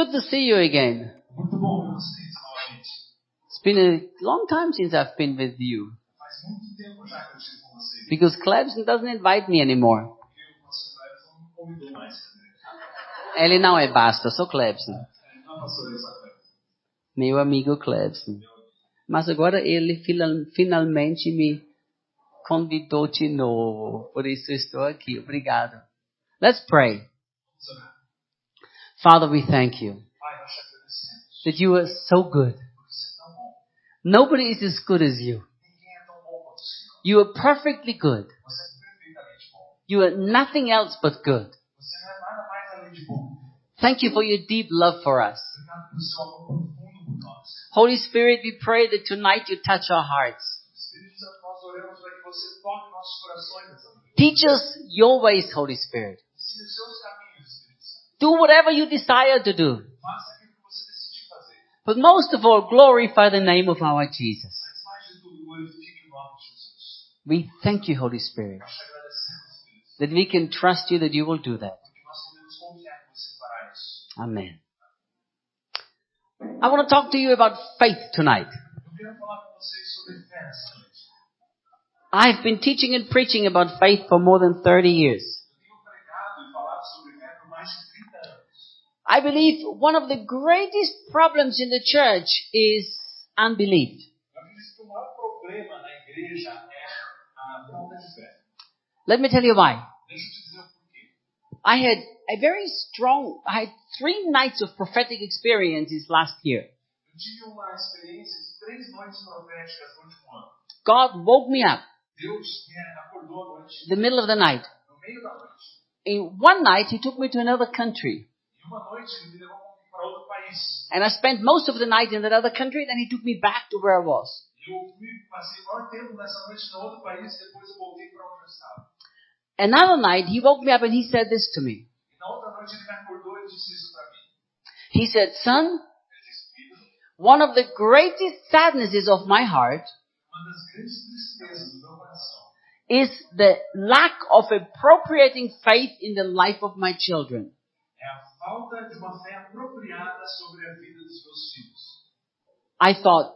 good to see you again. Muito bom ver vocês novamente. It's been a long time since I've been with you. Faz muito tempo já que eu estive com vocês. Because Clebson doesn't invite me anymore. Porque o pastor Clebson não me convidou mais. Ele não é pastor, sou Clebson. Não é pastor, ele só Clebson. Meu amigo Clebson. Mas agora ele finalmente me convidou de novo. Por isso eu estou aqui. Obrigado. Let's pray. Vamos orar. Father, we thank you Pai, nós te agradecemos. that you are so good. Porque você é tão bom. Nobody is as good as you. Ninguém é tão bom quanto o Senhor. You are perfectly good. Você é perfeitamente bom. You are nothing else but good. Você não é nada mais além de bom. Thank you for your deep love for us. Obrigado pelo seu amor profundo por nós. Holy Spirit, we pray that tonight you touch our hearts. Espírito Santo, nós oramos para que você toque nossos corações nessa noite. Teach us your ways, Holy Spirit. Ensine os seus caminhos, Espírito Santo. Do whatever you desire to do. Faça aquilo que você decidir fazer. But most of all, glorify the name of our Jesus. Mas mais de tudo, glorifique o nome de Jesus. We thank you, Holy Spirit, Nós te agradecemos, Espírito Santo, that we can trust you that you will do that. porque nós podemos confiar que você fará isso. Amen. I want to talk to you about faith tonight. Eu quero falar com vocês sobre fé nessa noite. I've been teaching and preaching about faith for more than 30 years. Eu tenho pregado e falado sobre fé por mais de 30 anos. I believe one of the greatest problems in the church is unbelief. Eu acredito que o maior problema na igreja é a falta de fé. Let me tell you why. Deixa eu te dizer o porquê. I had 3 nights of prophetic experiences last year. Eu tive uma experiência de 3 noites proféticas no último ano. God woke me up Deus me acordou à noite, in the middle of the night. no meio da noite. In one night, He took me to another country. E uma noite ele me levou para outro país. And I spent most of the night in that other country, then He took me back to where I was. Eu passei o maior tempo nessa noite no outro país, depois eu voltei para onde eu estava. Another night, He woke me up and He said this to me. E na outra noite ele me acordou e disse isso para mim. He said, son, Ele disse, filho, one of the greatest sadnesses of my heart uma das grandes tristezas do meu coração is the lack of appropriating faith in the life of my children. é a falta de uma fé apropriada sobre a vida dos meus filhos. I thought,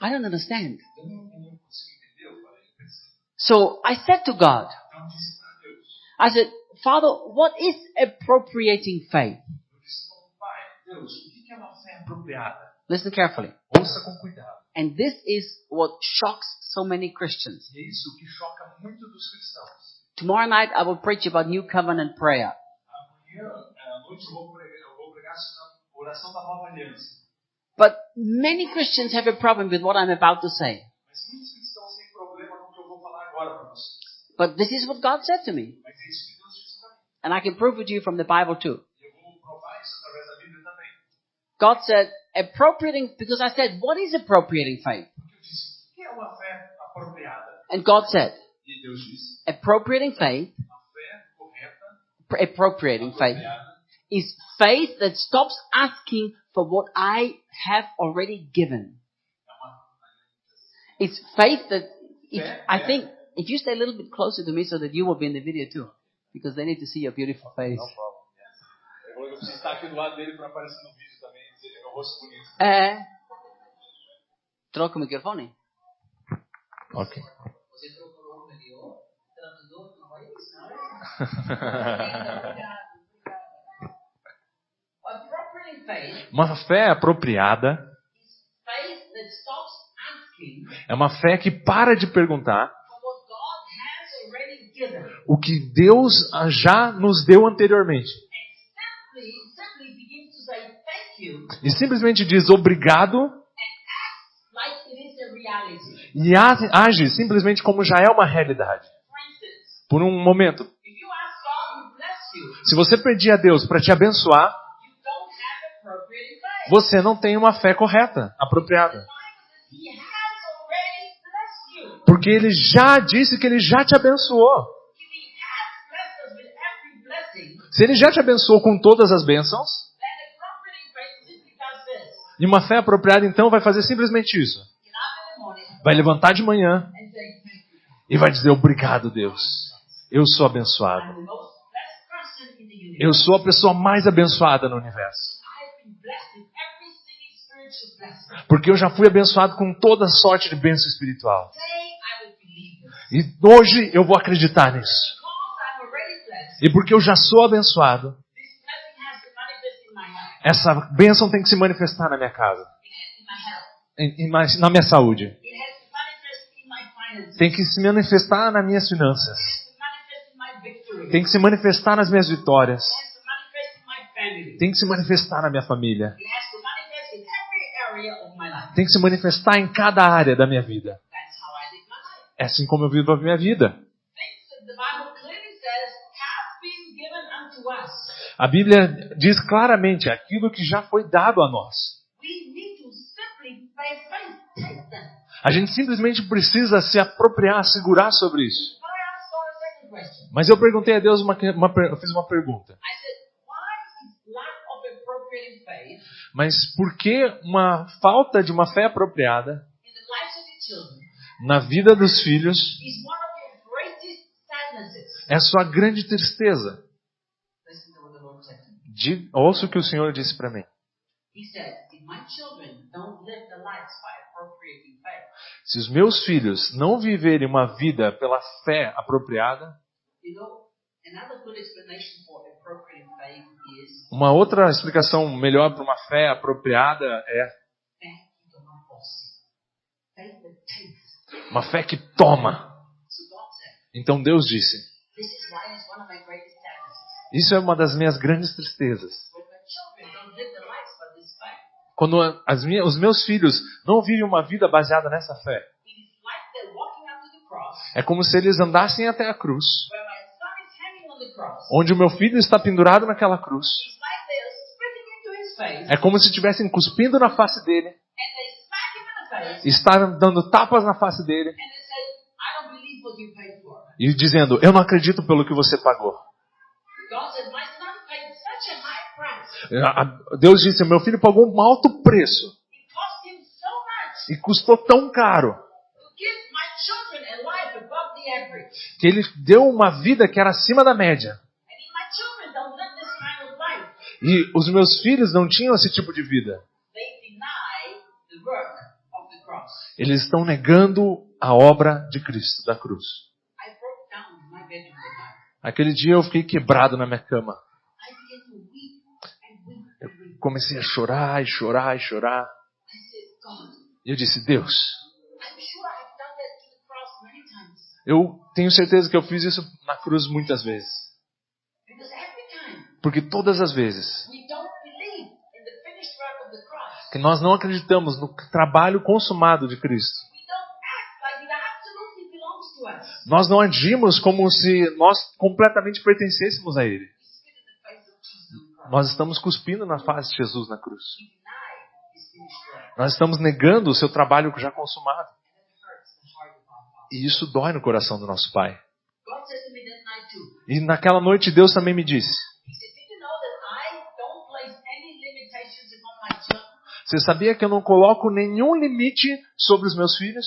I don't understand. Eu não consigo entender, eu falei, eu pensei. So I said to God, Então eu disse para Deus, I said, Father, what is appropriating faith? eu disse, Pai, Deus, o que é uma fé apropriada? Listen carefully. Ouça com cuidado. And this is what shocks so many Christians. E é isso que choca muito dos cristãos. Tomorrow night I will preach about New Covenant prayer. Amanhã, à noite, eu vou pregar sobre a oração da nova aliança. But many Christians have a problem with what I'm about to say. Mas muitos cristãos têm problema com o que eu vou falar agora para vocês. But this is what God said to me. Mas é isso que Deus disse para mim. And I can prove it to you from the Bible too. E eu vou provar isso através da Bíblia também. God said, appropriating, because I said, what is appropriating faith? Porque eu disse, o que é uma fé apropriada? And God said, E Deus disse, appropriating faith, a fé correta, appropriating faith, apropriada, is faith that stops asking for what I have already given. é uma It's faith that, Yeah, I yeah. think, if you stay a little bit closer to me so that you will be in the video too, because they need to see your beautiful face. Não problem. Yes. Eu preciso estar aqui do lado dele para aparecer no vídeo também e dizer que meu rosto bonito. Troca o microfone. Ok. Você procurou o melhor tradutor do país, não é? Appropriating faith Uma fé apropriada is faith that stops asking é uma fé que para de perguntar for what God has already given o que Deus já nos deu anteriormente. and simply begins to say thank you E simplesmente diz obrigado and acts like it is a reality. e age simplesmente como já é uma realidade. For instance, Por um momento. if you ask God to bless you, Se você pedir a Deus para te abençoar, you don't have appropriated faith. você não tem uma fé correta, apropriada. He has already blessed you. Porque Ele já disse que Ele já te abençoou. If He has blessed us with every blessing, Se Ele já te abençoou com todas as bênçãos, then appropriating faith simply does this. e uma fé apropriada então vai fazer simplesmente isso. Get up in the morning Vai levantar de manhã and say thank you. e vai dizer obrigado, Deus. Eu sou abençoado. I'm the most blessed person in the universe. Eu sou a pessoa mais abençoada no universo. Porque eu já fui abençoado com toda sorte de bênção espiritual. E hoje eu vou acreditar nisso. E porque eu já sou abençoado, essa bênção tem que se manifestar na minha casa, na minha saúde. Tem que se manifestar nas minhas finanças. Tem que se manifestar nas minhas vitórias. Tem que se manifestar na minha família. Tem que se manifestar em cada área da minha vida. É assim como eu vivo a minha vida. A Bíblia diz claramente aquilo que já foi dado a nós. A gente simplesmente precisa se apropriar, segurar sobre isso. Mas eu perguntei a Deus, eu fiz uma pergunta. Mas por que uma falta de uma fé apropriada na vida dos filhos é a sua grande tristeza? Ouça o que o Senhor disse para mim. Se os meus filhos não viverem uma vida pela fé apropriada, uma outra explicação melhor para uma fé apropriada é uma fé que toma. Então Deus disse: isso é uma das minhas grandes tristezas. Quando os meus filhos não vivem uma vida baseada nessa fé. É como se eles andassem até a cruz, onde o meu filho está pendurado naquela cruz. É como se estivessem cuspindo na face dele, estavam dando tapas na face dele e dizendo: eu não acredito pelo que você pagou. Deus disse: meu filho pagou um alto preço e custou tão caro que ele deu uma vida que era acima da média. E os meus filhos não tinham esse tipo de vida. Eles estão negando a obra de Cristo, da cruz. Aquele dia eu fiquei quebrado na minha cama. Eu comecei a chorar e chorar e chorar. E eu disse: Deus, eu tenho certeza que eu fiz isso na cruz muitas vezes. Porque todas as vezes que nós não acreditamos no trabalho consumado de Cristo, nós não agimos como se nós completamente pertencêssemos a Ele. Nós estamos cuspindo na face de Jesus na cruz. Nós estamos negando o seu trabalho já consumado. E isso dói no coração do nosso Pai. E naquela noite Deus também me disse: você sabia que eu não coloco nenhum limite sobre os meus filhos?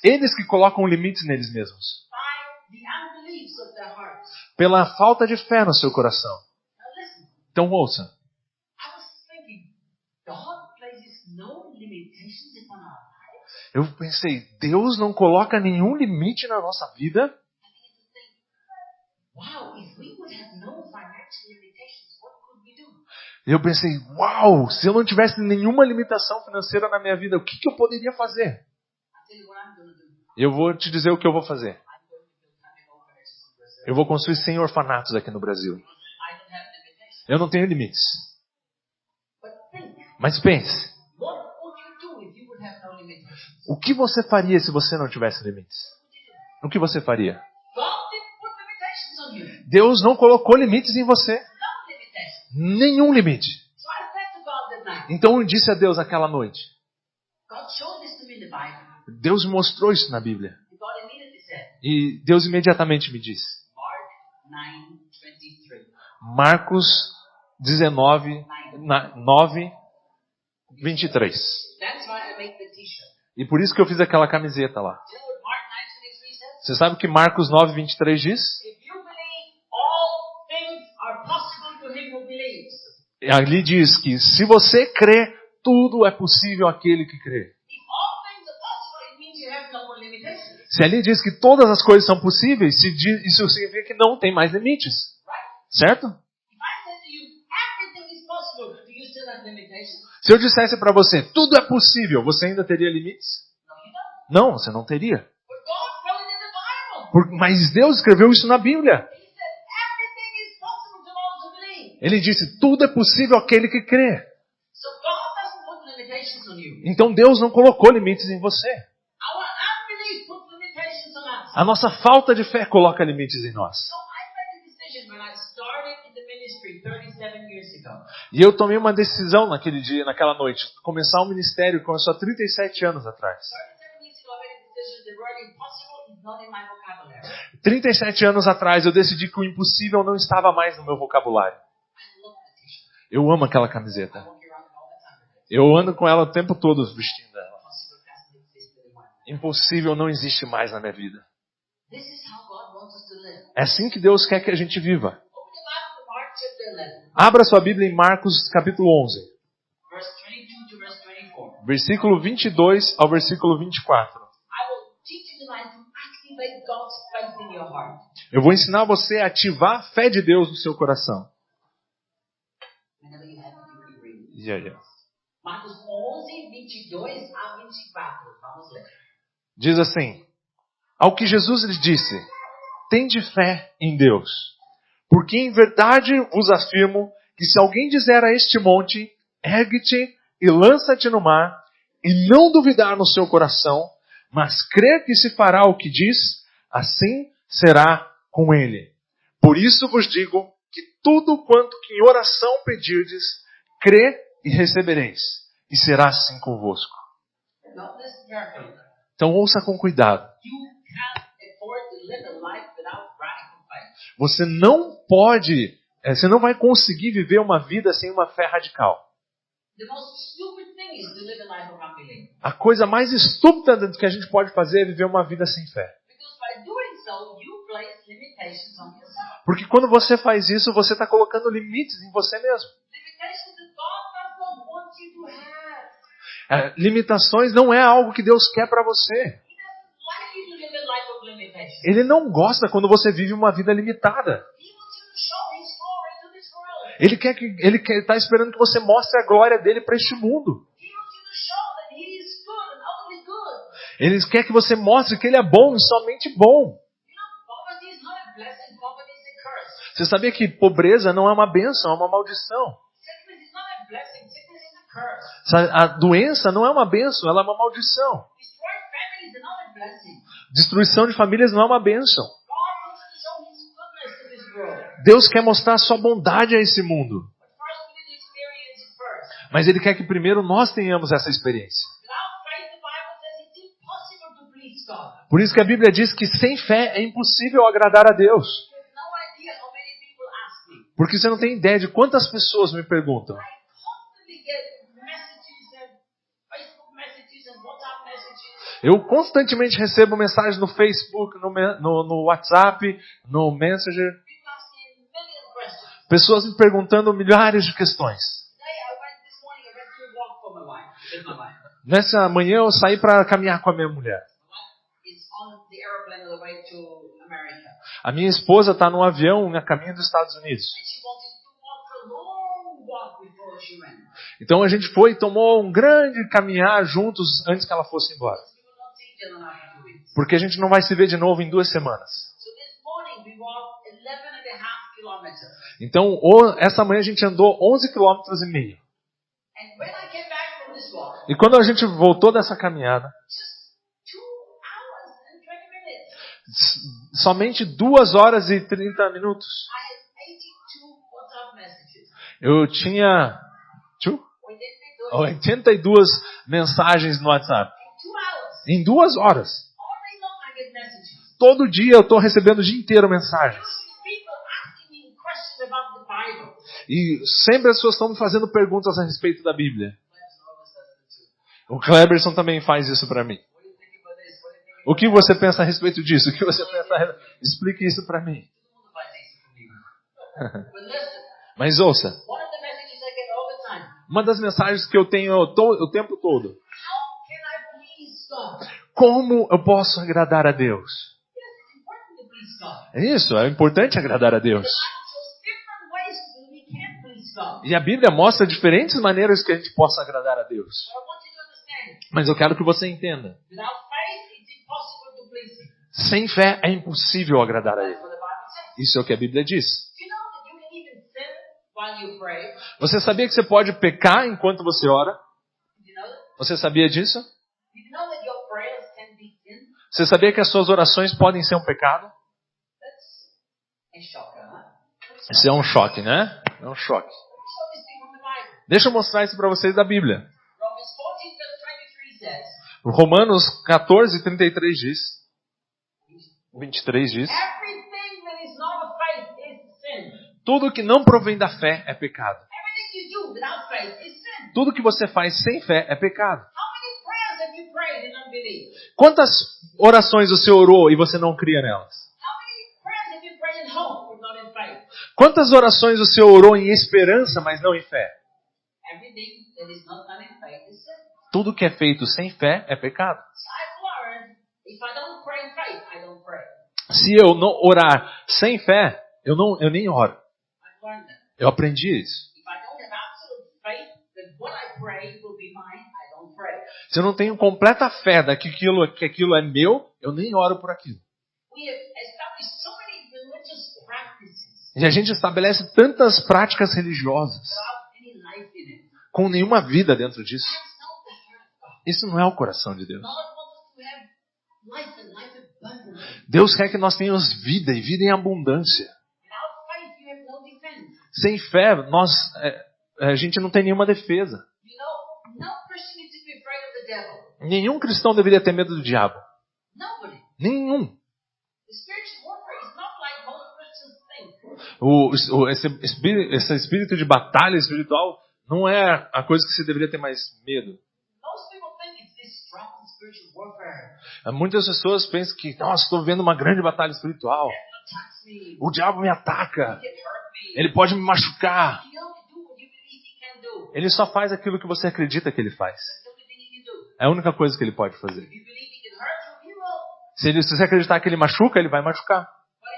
Eles que colocam limites neles mesmos. Pela falta de fé no seu coração. Então ouça. Eu pensei, Deus não coloca nenhum limite na nossa vida? Eu pensei, uau, se eu não tivesse nenhuma limitação financeira na minha vida, o que eu poderia fazer? Eu vou te dizer o que eu vou fazer. Eu vou construir 100 orfanatos aqui no Brasil. Eu não tenho limites. Mas pense. O que você faria se você não tivesse limites? O que você faria? Deus não colocou limites em você. Nenhum limite. Então eu disse a Deus aquela noite. Deus mostrou isso na Bíblia. E Deus imediatamente me disse. Marcos 19, 9, 23. E por isso que eu fiz aquela camiseta lá. Você sabe o que Marcos 9, 23 diz? Ali diz que se você crê, tudo é possível àquele que crê. If all things are possible, it means you have no more limitations. Se ali diz que todas as coisas são possíveis, isso significa que não tem mais limites. Certo? If I said to you, everything is possible, do you still have limitations? Se eu dissesse para você, tudo é possível, você ainda teria limites? No, you don't. Não, você não teria. But God wrote it in the Bible. Mas Deus escreveu isso na Bíblia. He said, everything is possible to those who believe. Ele disse, tudo é possível àquele que crê. So God doesn't put limitations on you. Então Deus não colocou limites em você. Our unbelief puts limitations on us. A nossa falta de fé coloca limites em nós. So I made a decision when I started in the ministry 37 years ago. E eu tomei uma decisão naquele dia, naquela noite, começar um ministério que começou há 37 anos atrás. 37 years ago, I made a decision the word impossible is not in my vocabulary. 37 anos atrás eu decidi que o impossível não estava mais no meu vocabulário. I love the t-shirt. Eu amo aquela camiseta. I walk around all the time. Eu ando com ela o tempo todo vestindo ela. Impossible doesn't exist anymore. Impossível não existe mais na minha vida. This is how God wants us to live. É assim que Deus quer que a gente viva. Open the Bible to Mark chapter 11, Abra sua Bíblia em Marcos capítulo 11, verse 22 to verse 24. versículo 22 ao versículo 24. I will teach you tonight to activate God's faith in your heart. Eu vou ensinar você a ativar a fé de Deus no seu coração. Whenever you have it, you can read. Marcos 11, 22 a 24. Vamos ler. Diz assim: ao que Jesus lhes disse, tende fé em Deus, porque em verdade vos afirmo que se alguém dizer a este monte, ergue-te e lança-te no mar, e não duvidar no seu coração, mas crer que se fará o que diz, assim será com ele. Por isso vos digo que tudo quanto que em oração pedirdes, crê e recebereis, e será assim convosco. Now listen carefully. Então ouça com cuidado. You can't afford to live a life without radical faith. Você não vai conseguir viver uma vida sem uma fé radical. The most stupid thing is to live a life of unbelief. A coisa mais estúpida que a gente pode fazer é viver uma vida sem fé. Because by doing so, you place limitations on yourself. Porque quando você faz isso, você está colocando limites em você mesmo. Limitations that God does not want you to have. Limitações não é algo que Deus quer para você. He doesn't like you to live a life of limitations. Ele não gosta quando você vive uma vida limitada. He wants you to show His glory to this world. Ele está esperando que você mostre a glória dele para este mundo. He wants you to show that He is good and only good. Ele quer que você mostre que ele é bom e somente bom. You know, poverty is not a blessing, poverty is a curse. Você sabia que pobreza não é uma bênção, é uma maldição. Sickness is not a blessing, sickness is a curse. A doença não é uma bênção, ela é uma maldição. Destroyed families are not a blessing. Destruição de famílias não é uma bênção. God wants to show His goodness to this world. Deus quer mostrar a sua bondade a esse mundo. But first we need to experience it first. Mas Ele quer que primeiro nós tenhamos essa experiência. Without faith, the Bible says it's impossible to please God. Por isso que a Bíblia diz que sem fé é impossível agradar a Deus. You have no idea how many people ask me. Porque você não tem ideia de quantas pessoas me perguntam. I constantly get messages and Facebook messages and WhatsApp messages. Eu constantemente recebo mensagens no Facebook, no WhatsApp, no Messenger. People asking a million questions. Pessoas me perguntando milhares de questões. This morning I went to a walk for my wife, with my wife. Nessa manhã eu saí para caminhar com a minha mulher. My wife is on the airplane on the way to America. A minha esposa está num avião a caminho dos Estados Unidos. And she wanted to walk a long walk before she went. Então a gente foi e tomou um grande caminhar juntos antes que ela fosse embora. We will not see each other now for 2 weeks. Porque a gente não vai se ver de novo em 2 semanas. So this morning we walked 11.5 kilometers. Então essa manhã a gente andou 11,5 km. And when I came back from this walk, E quando a gente voltou dessa caminhada, just 2 hours and 20 minutes, somente 2 horas e 30 minutos, I had 82 WhatsApp messages. eu tinha 82 mensagens no WhatsApp. In 2 hours. Em 2 horas. All day long I get messages. Todo dia eu estou recebendo o dia inteiro mensagens. People asking me questions about the Bible. E sempre as pessoas estão me fazendo perguntas a respeito da Bíblia. Let's always does it too. O Kleberson também faz isso para mim. What do you think about this? What do you think O que você pensa a respeito disso? O que você pensa? Explique isso para mim. Todo mundo faz isso comigo. But listen, Mas ouça, one of the messages I Uma das mensagens que eu tenho o tempo todo. How can I please God? Como eu posso agradar a Deus? Yes, it's important to please God. É isso, é importante agradar a Deus. The Bible shows different ways that we can please God. E a Bíblia mostra diferentes maneiras que a gente possa agradar a Deus. But I want you to understand, Mas eu quero que você entenda. without faith, it's impossible to please Him. Sem fé é impossível agradar a That's Ele. what the Bible says. Isso é o que a Bíblia diz. Do you know that you can even sin while you pray? Você sabia que você pode pecar enquanto você ora? Did you know that? Você sabia disso? Did you know that your prayers can be sin? Você sabia que as suas orações podem ser um pecado? That's a shocker, huh? Isso é um choque, né? É um choque. Let me show this to you from the Bible. Deixa eu mostrar isso para vocês da Bíblia. Romans 14, verse 23 says, Romanos 14, 33 diz. 23 diz. everything that is not of faith is sin. Tudo que não provém da fé é pecado. Everything you do without faith is sin. Tudo que você faz sem fé é pecado. How many prayers have you prayed in unbelief? Quantas orações você orou e você não cria nelas? How many prayers have you prayed in hope but not in faith? Quantas orações você orou em esperança, mas não em fé? Everything that is not done in faith is sin. Tudo que é feito sem fé é pecado. So I've learned, if I don't pray in faith, I don't pray. Se eu não orar sem fé, eu nem oro. I've learned that. Eu aprendi isso. If I don't have absolute faith that what I pray will be mine, I don't pray. Se eu não tenho completa fé que aquilo é meu, eu nem oro por aquilo. We have established so many religious practices E a gente estabelece tantas práticas religiosas without any life in it. com nenhuma vida dentro disso. That's not the heart of God. Isso não é o coração de Deus. God wants us to have life and life abundantly. Deus quer que nós tenhamos vida e vida em abundância. Without faith, you have no defense. Sem fé, a gente não tem nenhuma defesa. You know, no Christian needs to be afraid of the devil. Nenhum cristão deveria ter medo do diabo. Nobody. Nenhum. The spiritual warfare is not like most Christians think. Esse espírito de batalha espiritual não é a coisa que você deveria ter mais medo. Most people think it's this strong spiritual warfare. Muitas pessoas pensam que, nossa, estou vendo uma grande batalha espiritual. It attacks me. O diabo me ataca. He can hurt me. Ele pode me machucar. He only do what you believe he can do. Ele só faz aquilo que você acredita que ele faz. That's the only thing he can do. É a única coisa que ele pode fazer. If you believe he can hurt you, he will. Se você acreditar que ele machuca, ele vai machucar. But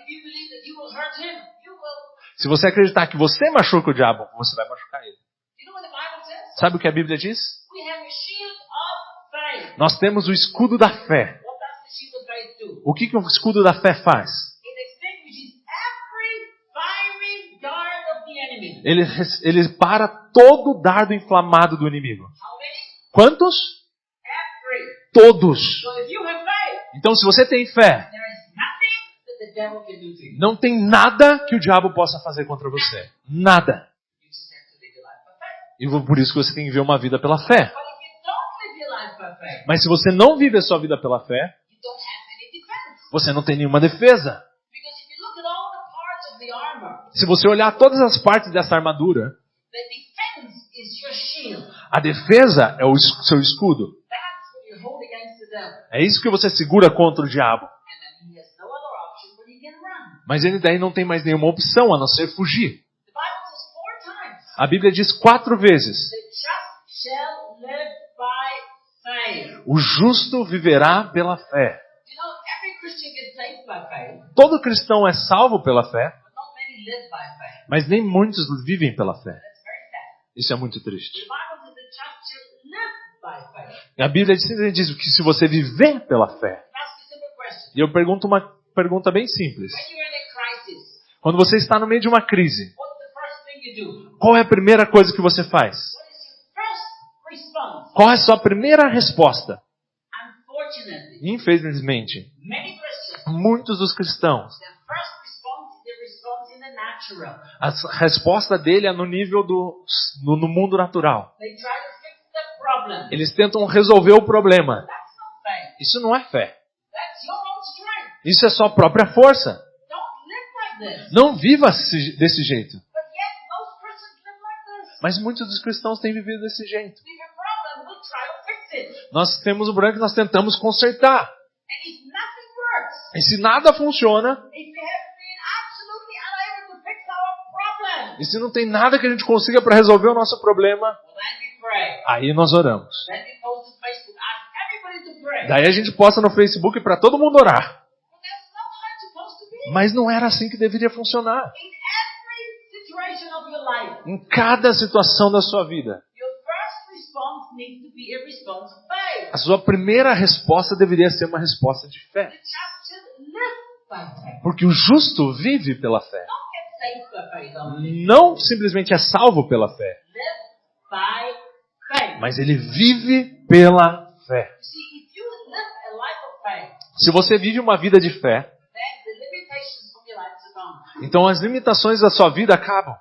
if you believe that you will hurt him, you will. Se você acreditar que você machuca o diabo, você vai machucar ele. You know what the Bible says? Sabe o que a Bíblia diz? We have a shield of faith. Nós temos o escudo da fé. What does the shield of faith do? O que o escudo da fé faz? It extinguishes every fiery dart of the enemy. Ele para todo o dardo inflamado do inimigo. How many? Quantos? Every. Todos. So if you have faith, Então, se você tem fé, there is nothing that the devil can do to you. não tem nada que o diabo possa fazer contra você. Nada. You just have to live your life by faith. E por isso que você tem que viver uma vida pela fé. But if you don't live your life by faith, Mas se você não vive a sua vida pela fé, you don't have any defense. você não tem nenhuma defesa. Because if you look at all the parts of the armor, Se você olhar todas as partes dessa armadura, the defense is your shield. a defesa é o seu escudo. That's what you hold against the devil. É isso que você segura contra o diabo. And then he has no other option but he can run. Mas ele daí não tem mais nenhuma opção a não ser fugir. The Bible says 4 times, A Bíblia diz 4 vezes: the just shall live by faith. o justo viverá pela fé. You know, every Christian gets saved by faith, Todo cristão é salvo pela fé, but not many live by faith. mas nem muitos vivem pela fé. That's very sad. Isso é muito triste. The Bible says the just shall live by faith. A Bíblia diz que se você viver pela fé. Ask a simple question. E eu pergunto uma pergunta bem simples. When you're in a crisis, Quando você está no meio de uma crise, what's the first thing you do? qual é a primeira coisa que você faz? What is your first response? Qual é a sua primeira resposta? Unfortunately, Infelizmente, many Christians, muitos dos cristãos, their first response is their response in the natural. a resposta dele é no nível no mundo natural. They try to fix the problem. Eles tentam resolver o problema. That's not faith. Isso não é fé. That's your own strength. Isso é sua própria força. Don't live like this. Não viva desse jeito. But yet, most Christians live like this. Mas muitos dos cristãos têm vivido desse jeito. We have a problem, we'll try to fix it. Nós temos um branco e nós tentamos consertar. And if nothing works, E se nada funciona, if we have been absolutely unable to fix our problem, e se não tem nada que a gente consiga para resolver o nosso problema, well, then pray. Aí nós oramos. Then we post to Facebook, ask everybody to pray. Daí a gente posta no Facebook para todo mundo orar. But that's not how it's supposed to be. Mas não era assim que deveria funcionar. In every situation of your life, Em cada situação da sua vida, your first response needs to be a response of faith. a sua primeira resposta deveria ser uma resposta de fé. The just should live by faith. Porque o justo vive pela fé. Don't get saved by faith only. Não simplesmente é salvo pela fé, Live by faith. mas ele vive pela fé. See, if you live a life of faith, Se você vive uma vida de fé, then the limitations of your life are gone. então as limitações da sua vida acabam.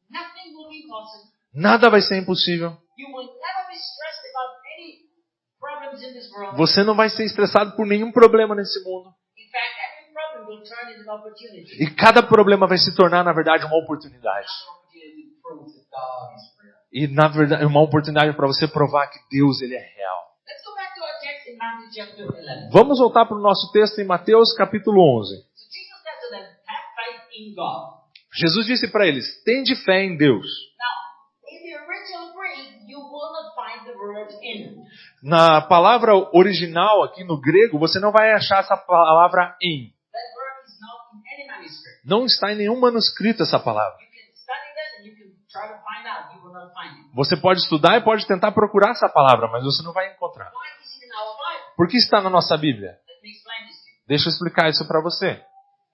Nothing will be impossible. Nada vai ser impossível. You will never be stressed about any problems in this world. Você não vai ser estressado por nenhum problema nesse mundo. In fact, every problem will turn into an opportunity. E cada problema vai se tornar, na verdade, uma oportunidade. Another opportunity to prove that God is real. E, na verdade, uma oportunidade para você provar que Deus ele é real. Let's go back to our text in Matthew chapter 11. Vamos voltar para o nosso texto em Mateus capítulo 11. So Jesus said to them, have faith in God. Jesus disse para eles, tende fé em Deus. Now, in the original Greek, you will not find the word in. Na palavra original aqui no grego, você não vai achar essa palavra em. That word is not in any manuscript. Não está em nenhum manuscrito essa palavra. You can study that and you can try to find out. You will not find it. Você pode estudar e pode tentar procurar essa palavra, mas você não vai encontrar. Why is it in our Bible? Por que está na nossa Bíblia? Let me explain this to you. Deixa eu explicar isso para você.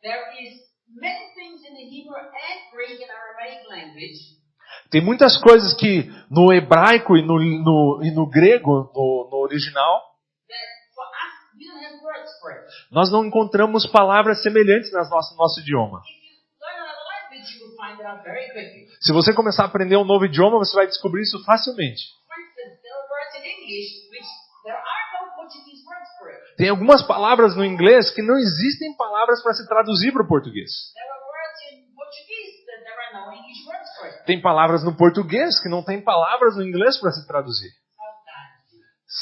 There is many things in the Hebrew and Greek and Aramaic language Tem muitas coisas que no hebraico e no grego, no original, that for us, we don't have words for it. nós não encontramos palavras semelhantes no nosso idioma. If you learn another language, you will find it out very quickly. Se você começar a aprender um novo idioma, você vai descobrir isso facilmente. For instance, there are words in English which there are no Portuguese words for it. Tem algumas palavras no inglês que não existem palavras para se traduzir para o português. There are words in Portuguese that there are no English words for it. Tem palavras no português que não tem palavras no inglês para se traduzir.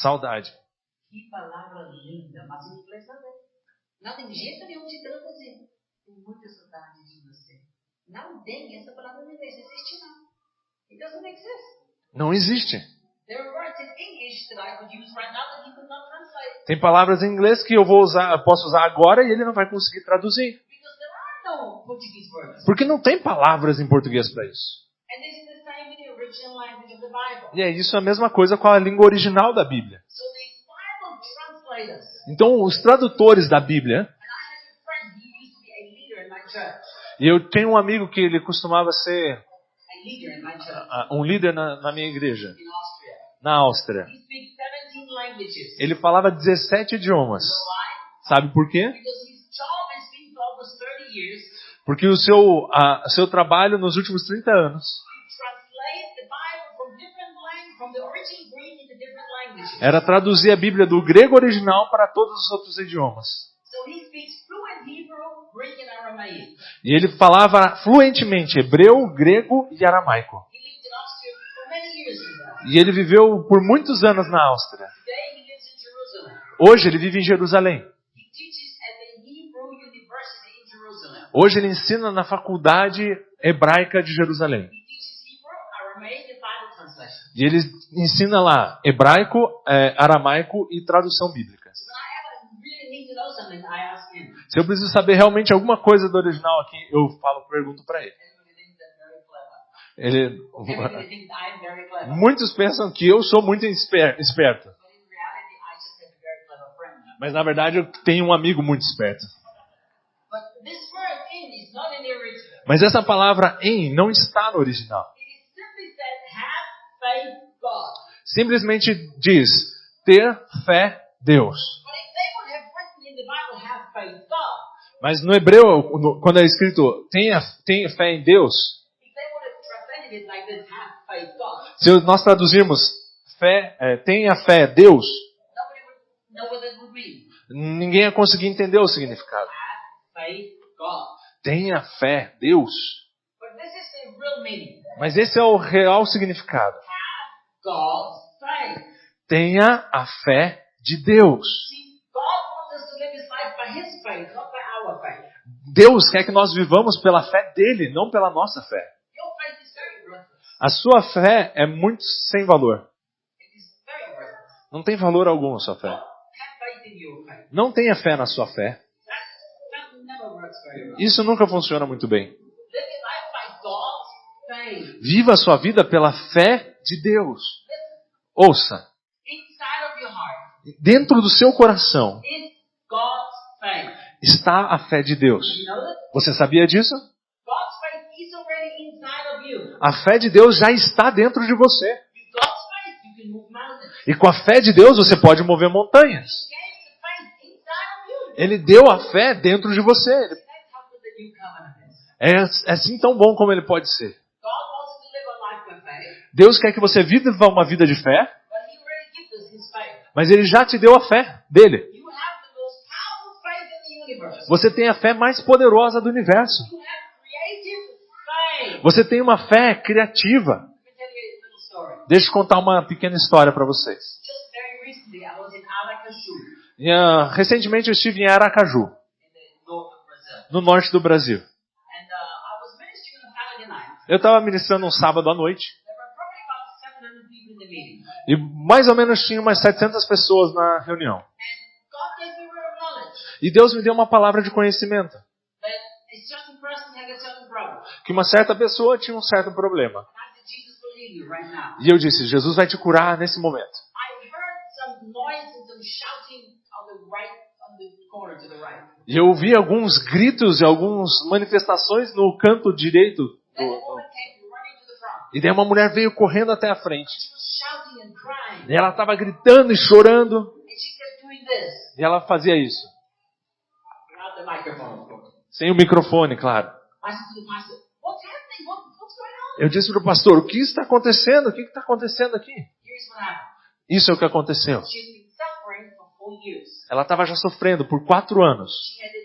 Saudade. Que palavra linda, mas em inglês não tem jeito nenhum de traduzir. Tenho muita saudade de você. Não tem essa palavra no inglês, existe não. It doesn't exist. Não existe. There are words in English that I could use right now that you could not translate. Tem palavras em inglês que eu posso usar agora e ele não vai conseguir traduzir. Because there are no Portuguese words. Porque não tem palavras em português para isso. And this is the same with the original language of the Bible. E é isso a mesma coisa com a língua original da Bíblia. So the Bible translators, Então, os tradutores da Bíblia, and I have a friend, he used to be a leader in my church. e eu tenho um amigo que ele costumava ser A leader in my church um líder na minha igreja, in Austria. na Áustria. He speaks 17 languages. Ele falava 17 idiomas. You know why? Sabe por quê? Because his job has been for almost 30 years Porque o seu trabalho nos últimos 30 anos to translate the Bible from the original Greek into different languages. era traduzir a Bíblia do grego original para todos os outros idiomas. So he speaks fluent Hebrew, Greek, and Aramaic. E ele falava fluentemente hebreu, grego e aramaico. He lived in Austria for many years in that. E ele viveu por muitos anos na Áustria. Today he lives in Jerusalem. Hoje ele vive em Jerusalém. He teaches at the Hebrew University in Jerusalem. Hoje ele ensina na faculdade hebraica de Jerusalém. He teaches Hebrew, Aramaic, and Bible translation. E ele ensina lá hebraico, aramaico e tradução bíblica. So when I ever really need to know something, I ask him. Se eu preciso saber realmente alguma coisa do original aqui, eu pergunto para ele. Everybody thinks I'm very clever. Everybody thinks I'm very clever. Muitos pensam que eu sou muito esperto, But in reality, I just have a very clever friend. mas na verdade eu tenho um amigo muito esperto. But this word in is not in the original. Mas essa palavra em não está no original. It is simply said, have faith God. Simplesmente diz ter fé Deus. But if they would have written in the Bible, have faith God, Mas no hebreu, quando é escrito tenha fé em Deus, if they would have translated it like this, have faith God, se nós traduzirmos tenha fé Deus, nobody would know what that would mean. ninguém ia conseguir entender o significado. Have faith God. Tenha fé Deus. But this is the real meaning. Mas esse é o real significado. Have God's faith. Tenha a fé de Deus. See, God wants us to live His life by His faith, not by our faith. Deus quer que nós vivamos pela fé dele, não pela nossa fé. Your faith is very worthless. A sua fé é muito sem valor. Não tem valor algum a sua fé. Have faith in your faith. Não tenha fé na sua fé. That never works very well. Isso nunca funciona muito bem. Live your life by God's faith. Viva a sua vida pela fé de Deus. Ouça. Inside of your heart Dentro do seu coração is God's faith. está a fé de Deus. You know that? Você sabia disso? God's faith is already inside of you. A fé de Deus já está dentro de você. With God's faith, you can move mountains. E com a fé de Deus você pode mover montanhas. He gave the faith inside of you. Ele deu a fé dentro de você. That's how good the new covenant is. É assim tão bom como ele pode ser. God wants to live a life by faith, Deus quer que você viva uma vida de fé, but He already gives us His faith. mas ele já te deu a fé dele. You have the most powerful faith in the universe. Você tem a fé mais poderosa do universo. You have creative faith. Você tem uma fé criativa. Let me tell you a little story. Deixa eu contar uma pequena história para vocês. Just very recently, I was in Aracaju, Recentemente eu estive em Aracaju, in the north of Brazil, no norte do Brasil. and I was ministering on Saturday night. Eu estava ministrando um sábado à noite There were probably about 700 people in the meeting, e mais ou menos tinha umas 700 pessoas na reunião. and God gave me a word of knowledge E Deus me deu uma palavra de conhecimento, that a certain person had a certain problem. que uma certa pessoa tinha um certo problema. And I said, Jesus will heal you right now. E eu disse, Jesus vai te curar nesse momento. I heard some noise and some shouting on the corner to the right. E eu ouvi alguns gritos e algumas manifestações no canto direito. Then a woman came running to the front. E daí uma mulher veio correndo até a frente. She was shouting and crying, E ela estava gritando e chorando. and she kept doing this. E ela fazia isso. Without the microphone, of course. Sem o microfone, claro. I said to the pastor, "What's happening? What's going on?" Eu disse para o pastor, o que está acontecendo? O que está acontecendo aqui? Here's what happened. Isso é o que aconteceu. She's been suffering for 4 years. Ela estava já sofrendo por 4 anos. She had a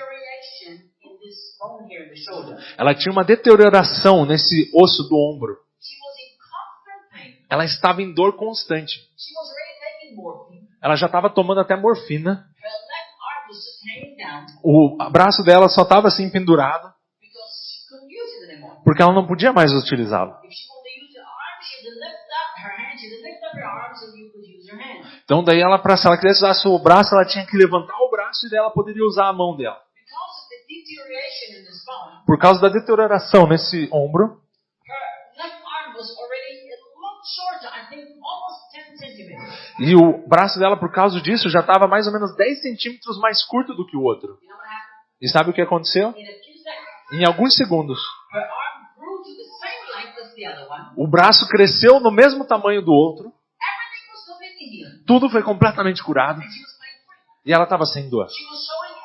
deterioration in this bone here in the shoulder. Ela tinha uma deterioração nesse osso do ombro. She was in constant pain. Ela estava em dor constante. She was already taking morphine. Ela já estava tomando até morfina. Her left arm was just hanging down O braço dela só estava assim pendurado, because she couldn't use it anymore. porque ela não podia mais utilizá-lo. If she wanted to use her arm, she had to lift up her hand. She had to lift up her arm so you could use your hand. Então daí se ela quisesse usar o braço, ela tinha que levantar o braço e daí ela poderia usar a mão dela. Because of the deterioration in this bone, Por causa da deterioração nesse ombro, her left arm was already a lot shorter, I think almost 10 centimeters. e o braço dela, por causa disso, já estava mais ou menos 10 centímetros mais curto do que o outro. You know what happened? E sabe o que aconteceu? In a few seconds, Em alguns segundos, her arm grew to the same length as the other one. o braço cresceu no mesmo tamanho do outro, Everything was completely healed. tudo foi completamente curado And she was pain free. e ela estava sem dor. She was showing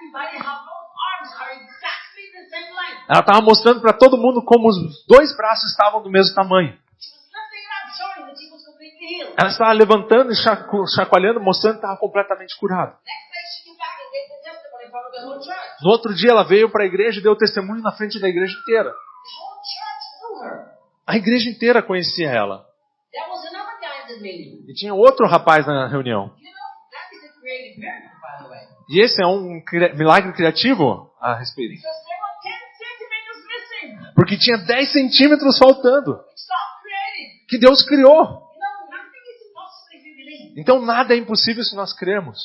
everybody how both arms are exactly the same length. Ela estava mostrando para todo mundo como os dois braços estavam do mesmo tamanho. She was lifting it up, showing that she was completely healed. Ela estava levantando e chacoalhando, mostrando que estava completamente curado. Next day she came back and gave the testimony in front of the whole church. No outro dia ela veio para a igreja e deu testemunho na frente da igreja inteira. The whole church knew her. A igreja inteira conhecia ela. There was another guy in the meeting. E tinha outro rapaz na reunião. You know, that is a creative miracle, by the way. E esse é um milagre criativo a respeito. Because there were 10 centimeters missing. Porque tinha 10 centímetros faltando. It's not creative. Que Deus criou. You know, nothing is impossible if you believe. Então nada é impossível se nós cremos.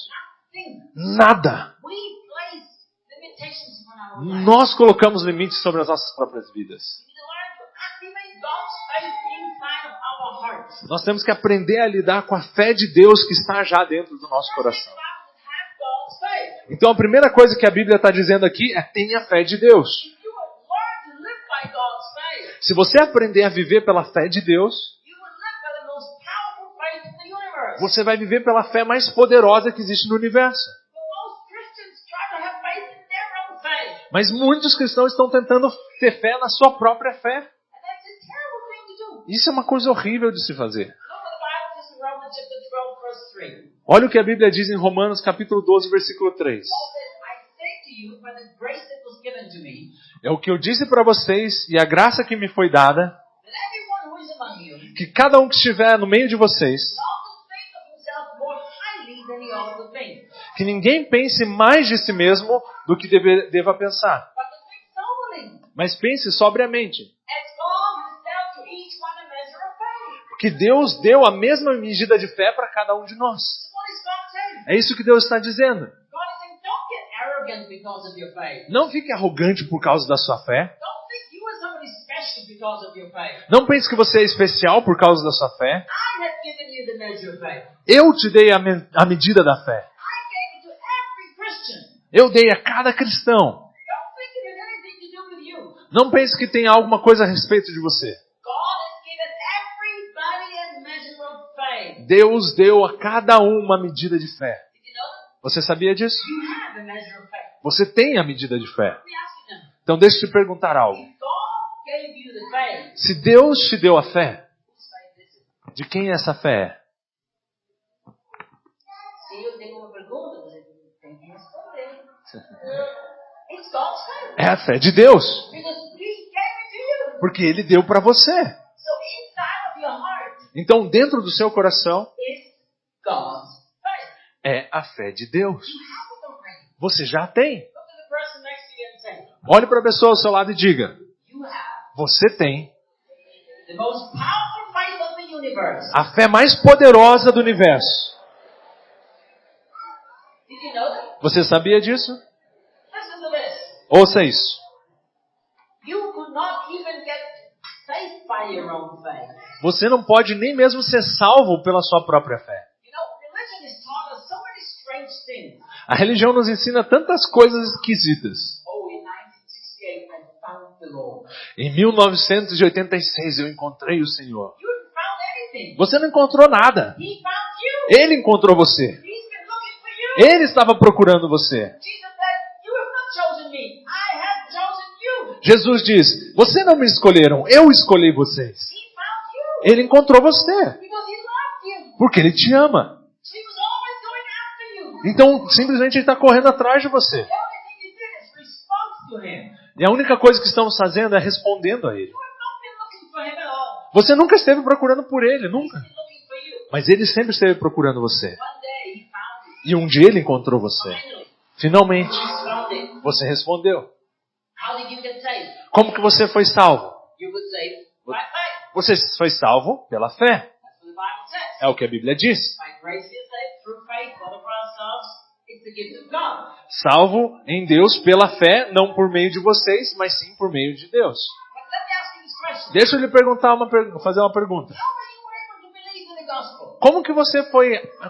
Nothing. Nada. We place limitations upon our lives. Nós colocamos limites sobre as nossas próprias vidas. We need to learn to activate God's faith inside of our hearts. Nós temos que aprender a lidar com a fé de Deus que está já dentro do nosso coração. Have God's faith. Então a primeira coisa que a Bíblia está dizendo aqui é tenha fé de Deus. If you would learn to live by God's faith, Se você aprender a viver pela fé de Deus, you would live by the most powerful faith in the universe. você vai viver pela fé mais poderosa que existe no universo. But most Christians try to have faith in their own faith. Mas muitos cristãos estão tentando ter fé na sua própria fé. And that's a terrible thing to do. Isso é uma coisa horrível de se fazer. Look what the Bible says in Romans chapter 12, verse 3. Olha o que a Bíblia diz em Romanos capítulo 12, versículo 3. Paul says, I say to you, by the grace that was given to me, É o que eu disse para vocês e a graça que me foi dada, that everyone who is among you que cada um que estiver no meio de vocês, not to think of himself more highly than he ought to think, que ninguém pense mais de si mesmo do que deva pensar, but to think soberly, mas pense sobriamente. as God has dealt to each one a measure of faith. que Deus deu a mesma medida de fé para cada um de nós. What is God saying? É isso que Deus está dizendo. God is saying, don't get arrogant because of your faith. Não fique arrogante por causa da sua fé. Don't think you are somebody special because of your faith. Não pense que você é especial por causa da sua fé. I have given you the measure of faith. Eu te dei a medida da fé. I gave it to every Christian. Eu dei a cada cristão. Don't think it has anything to do with you. Não pense que tem alguma coisa a respeito de você. God has given everybody a measure of faith. Deus deu a cada um uma medida de fé. Did you know that? Você sabia disso? You have a measure of faith. Você tem a medida de fé. Let me ask you then. Então deixa eu te perguntar algo. If God gave you the faith, Se Deus te deu a fé, whose faith is it? de quem é essa fé? Se eu tenho uma pergunta, você tem que responder. It's God's faith. É a fé de Deus. Because He gave it to you. Porque Ele deu para você. So inside of your heart Então dentro do seu coração is God's faith. é a fé de Deus. You have it already. Você já tem. Look at the person next to you and say, Olhe para a pessoa ao seu lado e diga: you have você tem the most powerful faith of the universe. a fé mais poderosa do universo. Did you know that? Você sabia disso? Listen to this. Ouça isso. You could not even get saved by your own faith. Você não pode nem mesmo ser salvo pela sua própria fé. You know, religion has taught us so many strange things. A religião nos ensina tantas coisas esquisitas. Oh, in 1968, I found the Lord. Em 1986 eu encontrei o Senhor. You haven't found anything. Você não encontrou nada. He found you. Ele encontrou você. He's been looking for you. Ele estava procurando você. Jesus said, you have not chosen me. I have chosen you. Jesus diz: você não me escolheram, eu escolhi vocês. He found you. Ele encontrou você. Because he loved you. Porque Ele te ama. He was always going after you. Então, simplesmente Ele está correndo atrás de você. The only thing you did is respond to him. E a única coisa que estamos fazendo é respondendo a Ele. You have not been looking for him at all. Você nunca esteve procurando por Ele, nunca. He's been looking for you. Mas Ele sempre esteve procurando você. One day he found you. E um dia Ele encontrou você. Finally, Finalmente, he found it. você respondeu. How did you get saved? Como que você foi salvo? You were saved by faith. Você foi salvo pela fé. That's what the Bible says. É o que a Bíblia diz. By grace we are saved through faith, not of ourselves. It's the gift of God. Salvo em Deus pela fé, não por meio de vocês, mas sim por meio de Deus. But let me ask you this question. Deixa eu lhe perguntar fazer uma pergunta. How were you able to believe in the gospel? Como que você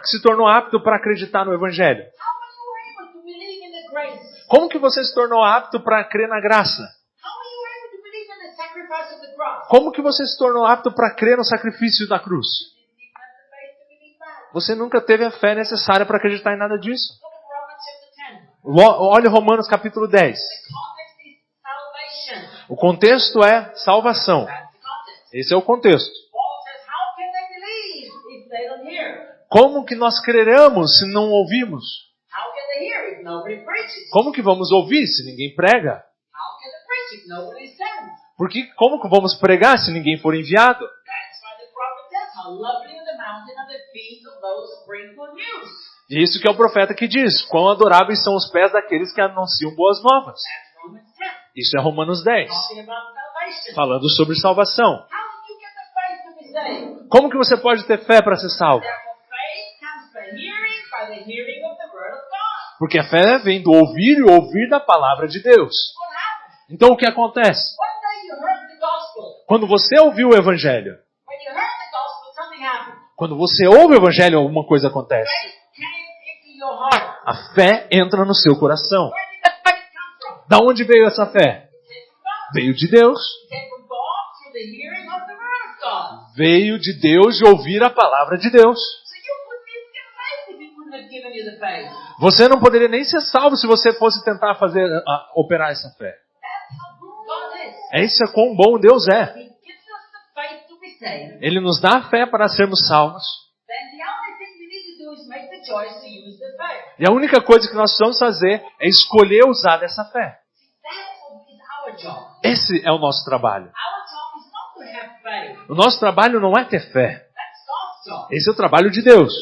se tornou apto para acreditar no Evangelho? How were you able to believe in the grace? Como que você se tornou apto para crer na graça? How were you able to believe in the sacrifice of the cross? Como que você se tornou apto para crer no sacrifício da cruz? You didn't have the faith to believe that. Você nunca teve a fé necessária para acreditar em nada disso. Look at Romans chapter 10. Olhe Romanos capítulo 10. The context is salvation. O contexto é salvação. That's the context. Esse é o contexto. Paul says, how can they believe if they don't hear? Como que nós creremos se não ouvimos? How can they hear if nobody preaches? Como que vamos ouvir se ninguém prega? How can they preach if nobody sends? Porque como que vamos pregar se ninguém for enviado? That's why the prophet says, how lovely is the mountain of the feet of those who bring good news. E isso que é o profeta que diz: quão adoráveis são os pés daqueles que anunciam boas novas. That's Romans 10. Isso é Romanos 10, Talking about salvation. falando sobre salvação. How did you get the faith to be saved? Como que você pode ter fé para ser salvo? Therefore, faith comes by the hearing of the word of God. Porque a fé vem do ouvir e ouvir da palavra de Deus. What happened? Então o que acontece? One day you heard the gospel. Quando você ouviu o Evangelho, When you heard the gospel, something happened. quando você ouve o Evangelho, alguma coisa acontece. Faith came into your heart. A fé entra no seu coração. Where did the faith come from? Da onde veio essa fé? It came from God. Veio de Deus. It came from God through the hearing of the word of God. Veio de Deus de ouvir a palavra de Deus. So you couldn't even get saved if He wouldn't have given you the faith. Você não poderia nem ser salvo se você fosse tentar operar essa fé. That's how good God is. É isso, é quão bom Deus é. He gives us the faith to be saved. Ele nos dá a fé para sermos salvos. Then the only thing we need to do is make the choice to use the faith. E a única coisa que nós precisamos fazer é escolher usar dessa fé. That is our job. Esse é o nosso trabalho. Our job is not to have faith. O nosso trabalho não é ter fé. That's God's job. Esse é o trabalho de Deus.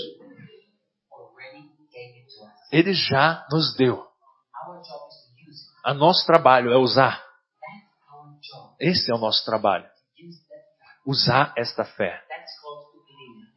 Already gave it to us. Ele já nos deu. Our job is to use it. O nosso trabalho é usar. That's our job. Esse é o nosso trabalho. Use that faith. Usar esta fé. That's called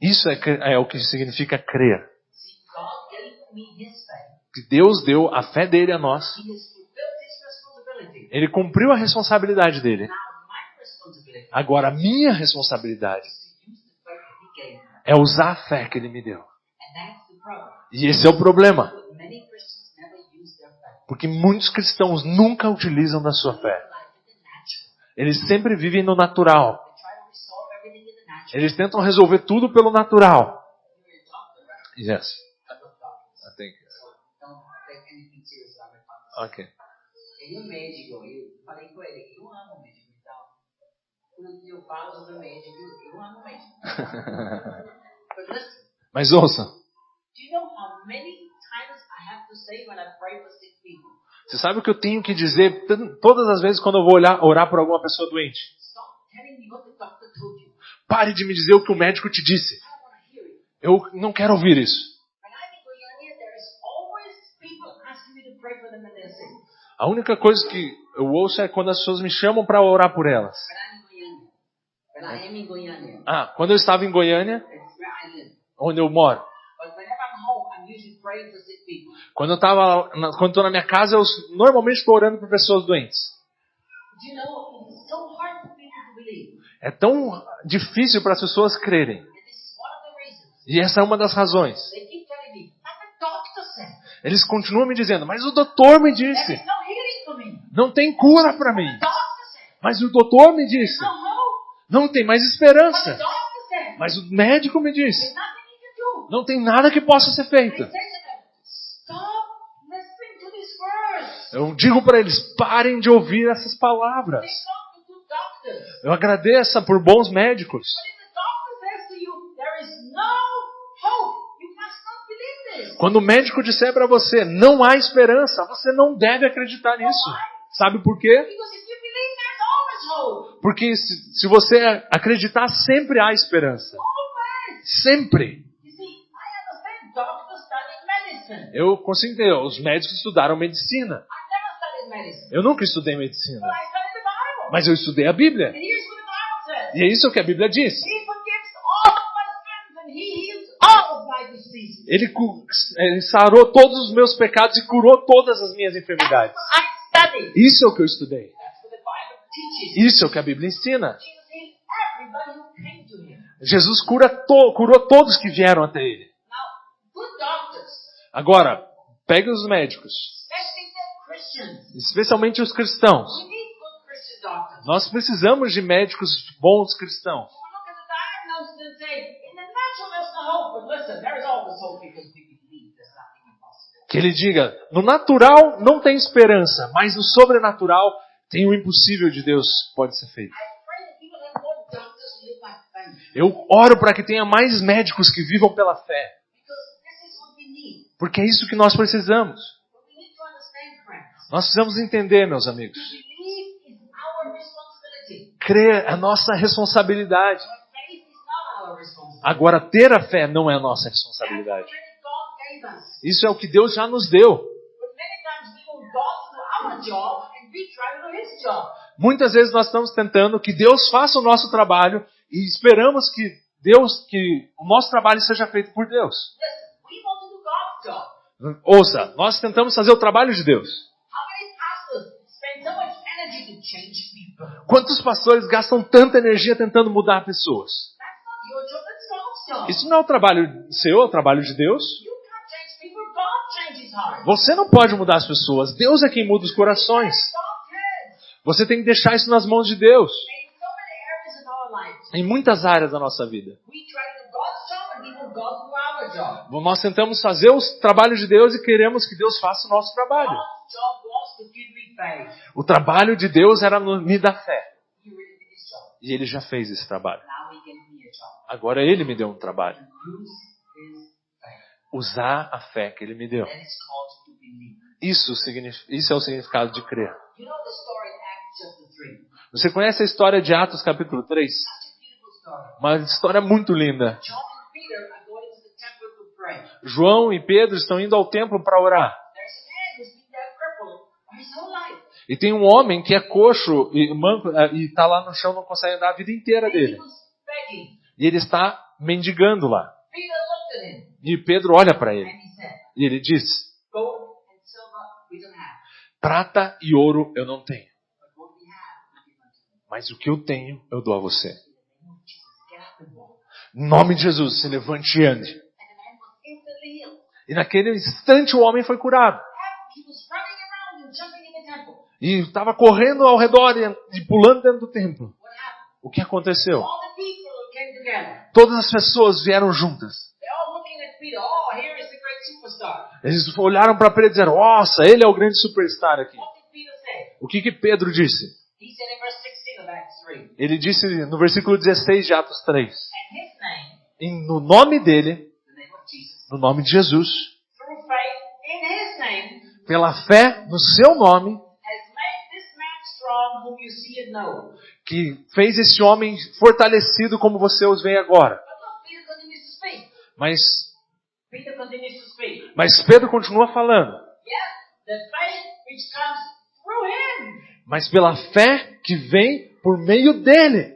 Isso é o que significa crer. See, God gave me His faith. Que Deus deu a fé dele a nós. He has fulfilled His responsibility. Ele cumpriu a responsabilidade dele. Now my responsibility Agora, a minha responsabilidade is to use the faith that He gave me. é usar a fé que ele me deu. And that's the problem. E esse é o problema. But many Christians never use their faith. Porque muitos cristãos nunca utilizam da sua fé. Life in the natural. Eles sempre vivem no natural. They try to resolve everything in the natural. Eles tentam resolver tudo pelo natural. You're a doctor, right? Yes. I love doctors. I think. So don't take anything serious out of it. Okay. Ele é um médico, eu falei com ele, eu amo médico e tal. Tudo que eu falo sobre médico, eu amo médico. But listen, Mas ouça, do you know how many times I have to say when I pray for sick people? você sabe o que eu tenho que dizer todas as vezes quando eu vou orar por alguma pessoa doente? Stop telling me what the doctor told you. Pare de me dizer o que o médico te disse. I don't want to hear it. Eu não quero ouvir isso. When I'm in Goiânia, there is always people asking me to pray for them when they're sick. A única coisa que eu ouço é quando as pessoas me chamam para orar por elas. When I am in Goiânia, Quando eu estava em Goiânia, it's where I live. onde eu moro. But whenever I'm home, I'm usually praying for sick people. Quando eu estou na minha casa, eu normalmente estou orando por pessoas doentes. Do you know, it's so hard for people to believe. É tão difícil para as pessoas crerem. And this is one of the reasons. E essa é uma das razões. They keep telling me, but the doctor said, Eles continuam me dizendo, mas o doutor me there disse. is no healing for me. Não tem cura para mim. The doctor said, Mas o doutor me disse. no hope. Não tem mais But the esperança. doctor said, Mas o médico me there's disse. nothing you can do. Não tem nada que possa ser I feito. say to them, stop listening to these words. Eu digo para eles, parem de ouvir essas palavras. They talk to good doctors. Eu agradeço por bons médicos. But if the doctor says to you, there is no hope, you must not believe this. Quando o médico disser para você, não há esperança, você não deve acreditar nisso. Sabe por quê? Because if you believe, there's always hope. Porque se você acreditar, sempre há esperança. Always. Sempre. You see, I understand doctors studying medicine. Eu consigo entender, os médicos estudaram medicina. I never studied medicine. Eu nunca estudei medicina. But I studied the Bible. Mas eu estudei a Bíblia. And here's what the Bible says. E é isso que a Bíblia diz. He forgives all of my sins and he heals all of my diseases. Ele sarou todos os meus pecados e curou todas as minhas enfermidades. I studied. Isso é o que eu estudei. That's what the Bible teaches. Isso é o que a Bíblia ensina. Jesus healed everybody who came to him. Jesus curou todos que vieram até ele. Now, good doctors, Agora, pegue os médicos, especially the Christians, especialmente os cristãos. we need good Christian doctors. Nós precisamos de médicos bons cristãos. We look at the diagnosis and say, in the natural there's no hope, but listen, there is always hope because we believe there's nothing impossible. Que ele diga, no natural não tem esperança, mas no sobrenatural tem o impossível de Deus pode ser feito. I pray that people have more doctors who live by faith, Eu oro para que tenha mais médicos que vivam pela fé, because this is what we need. porque é isso que nós precisamos. But we need to understand, friends, Nós precisamos entender, meus amigos. believe is our responsibility. Crer é a nossa responsabilidade. But faith is not our responsibility. Agora, ter a fé não é a nossa That's responsabilidade. already God gave us. Isso é o que Deus já nos deu. But many times we want God to do our job and we try to do His job. Muitas vezes nós estamos tentando que Deus faça o nosso trabalho e esperamos que o nosso trabalho seja feito por Deus. Listen, we want to do God's job. Ouça, nós tentamos fazer o trabalho de Deus. How many pastors spend so much energy to change people? Quantos pastores gastam tanta energia tentando mudar pessoas? That's not your job, that's God's job. Isso não é o trabalho seu, é o trabalho de Deus. You can't change people, God changes hearts. Você não pode mudar as pessoas, Deus é quem muda os corações. That's God's hands. Você tem que deixar isso nas mãos de Deus. In so many areas of our lives, Em muitas áreas da nossa vida. we try to do God's job and we want God to do our job. Nós tentamos fazer os trabalhos de Deus e queremos que Deus faça o nosso trabalho. God's job was to give me faith. O trabalho de Deus era me dar fé. He really did His job. E Ele já fez esse trabalho. Now He gave me a job. Agora Ele me deu um trabalho. Use His faith. Usar a fé que Ele me deu. That is called to believe. Isso é o significado de crer. You know the story in Acts chapter 3? Você conhece a história de Atos capítulo 3? Such a beautiful story. Uma história muito linda. John and Peter are going to the temple to pray. João e Pedro estão indo ao templo para orar. There's a man who's been there crippled for his whole life. E tem um homem que é coxo e manco e está lá no chão, não consegue andar a vida inteira And he dele. was begging. E ele está mendigando lá. Peter looked at him E Pedro olha para ele. and he said, E ele diz, gold and silver we don't have, prata e ouro eu não tenho. but what we have we give unto you. Mas o que eu tenho, eu dou a você. In the name of Jesus, get up and walk. Em nome de Jesus, se levante e ande. And the man was instantly healed. E naquele instante o homem foi curado. He was running around and jumping in the temple. E estava correndo ao redor e pulando dentro do templo. What happened? O que aconteceu? All the people came together. Todas as pessoas vieram juntas. They're all looking at Peter. Oh, here is the great superstar. Eles olharam para Pedro e disseram, nossa, ele é o grande superstar aqui. What did Peter say? O que Pedro disse? He said in verse 16 of Acts 3. Ele disse no versículo 16 de Atos 3. And his name, E no nome dele, the name of Jesus, no nome de Jesus, through faith in his name, pela fé no seu nome, has made this man strong whom you see and know. que fez esse homem fortalecido como você os vê agora. But look, Peter continues to speak. Mas Peter continues to speak. Pedro continua falando. Yes, the faith which comes through him. Mas pela fé que vem por meio dele.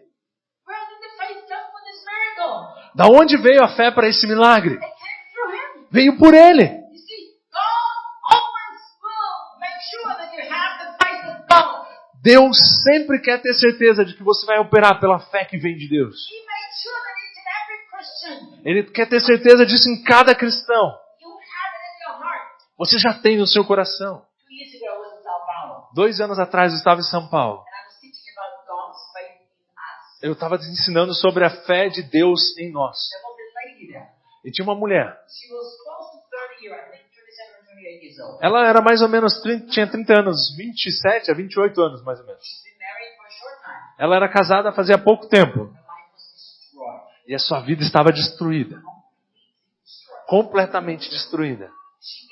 Where did the faith come for this miracle? Da onde veio a fé para esse milagre? It came through him. Veio por ele. You see, God always will make sure that you have the faith of God. Deus sempre quer ter certeza de que você vai operar pela fé que vem de Deus. He made sure that it's in every Christian. Ele quer ter certeza disso em cada cristão. You have it in your heart. Você já tem no seu coração. 2 years ago, I was in Sao Paulo, 2 anos atrás eu estava em São Paulo. and I was teaching about God's faith in us. Eu estava ensinando sobre a fé de Deus em nós. There was a lady there. E tinha uma mulher. She was close to 30 years, I think 27 or 28 years old. Ela era mais ou menos, tinha 30 anos, 27 a 28 anos mais ou menos. She's been married for a short time. Ela era casada fazia pouco tempo. Her life was destroyed. E a sua vida estava destruída. Destroyed. Completamente destruída. She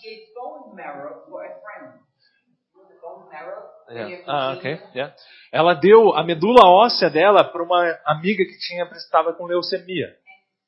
gave bone marrow for a friend. You know the bone marrow? Ok. Yeah. Ela deu a medula óssea dela para uma amiga que estava com leucemia.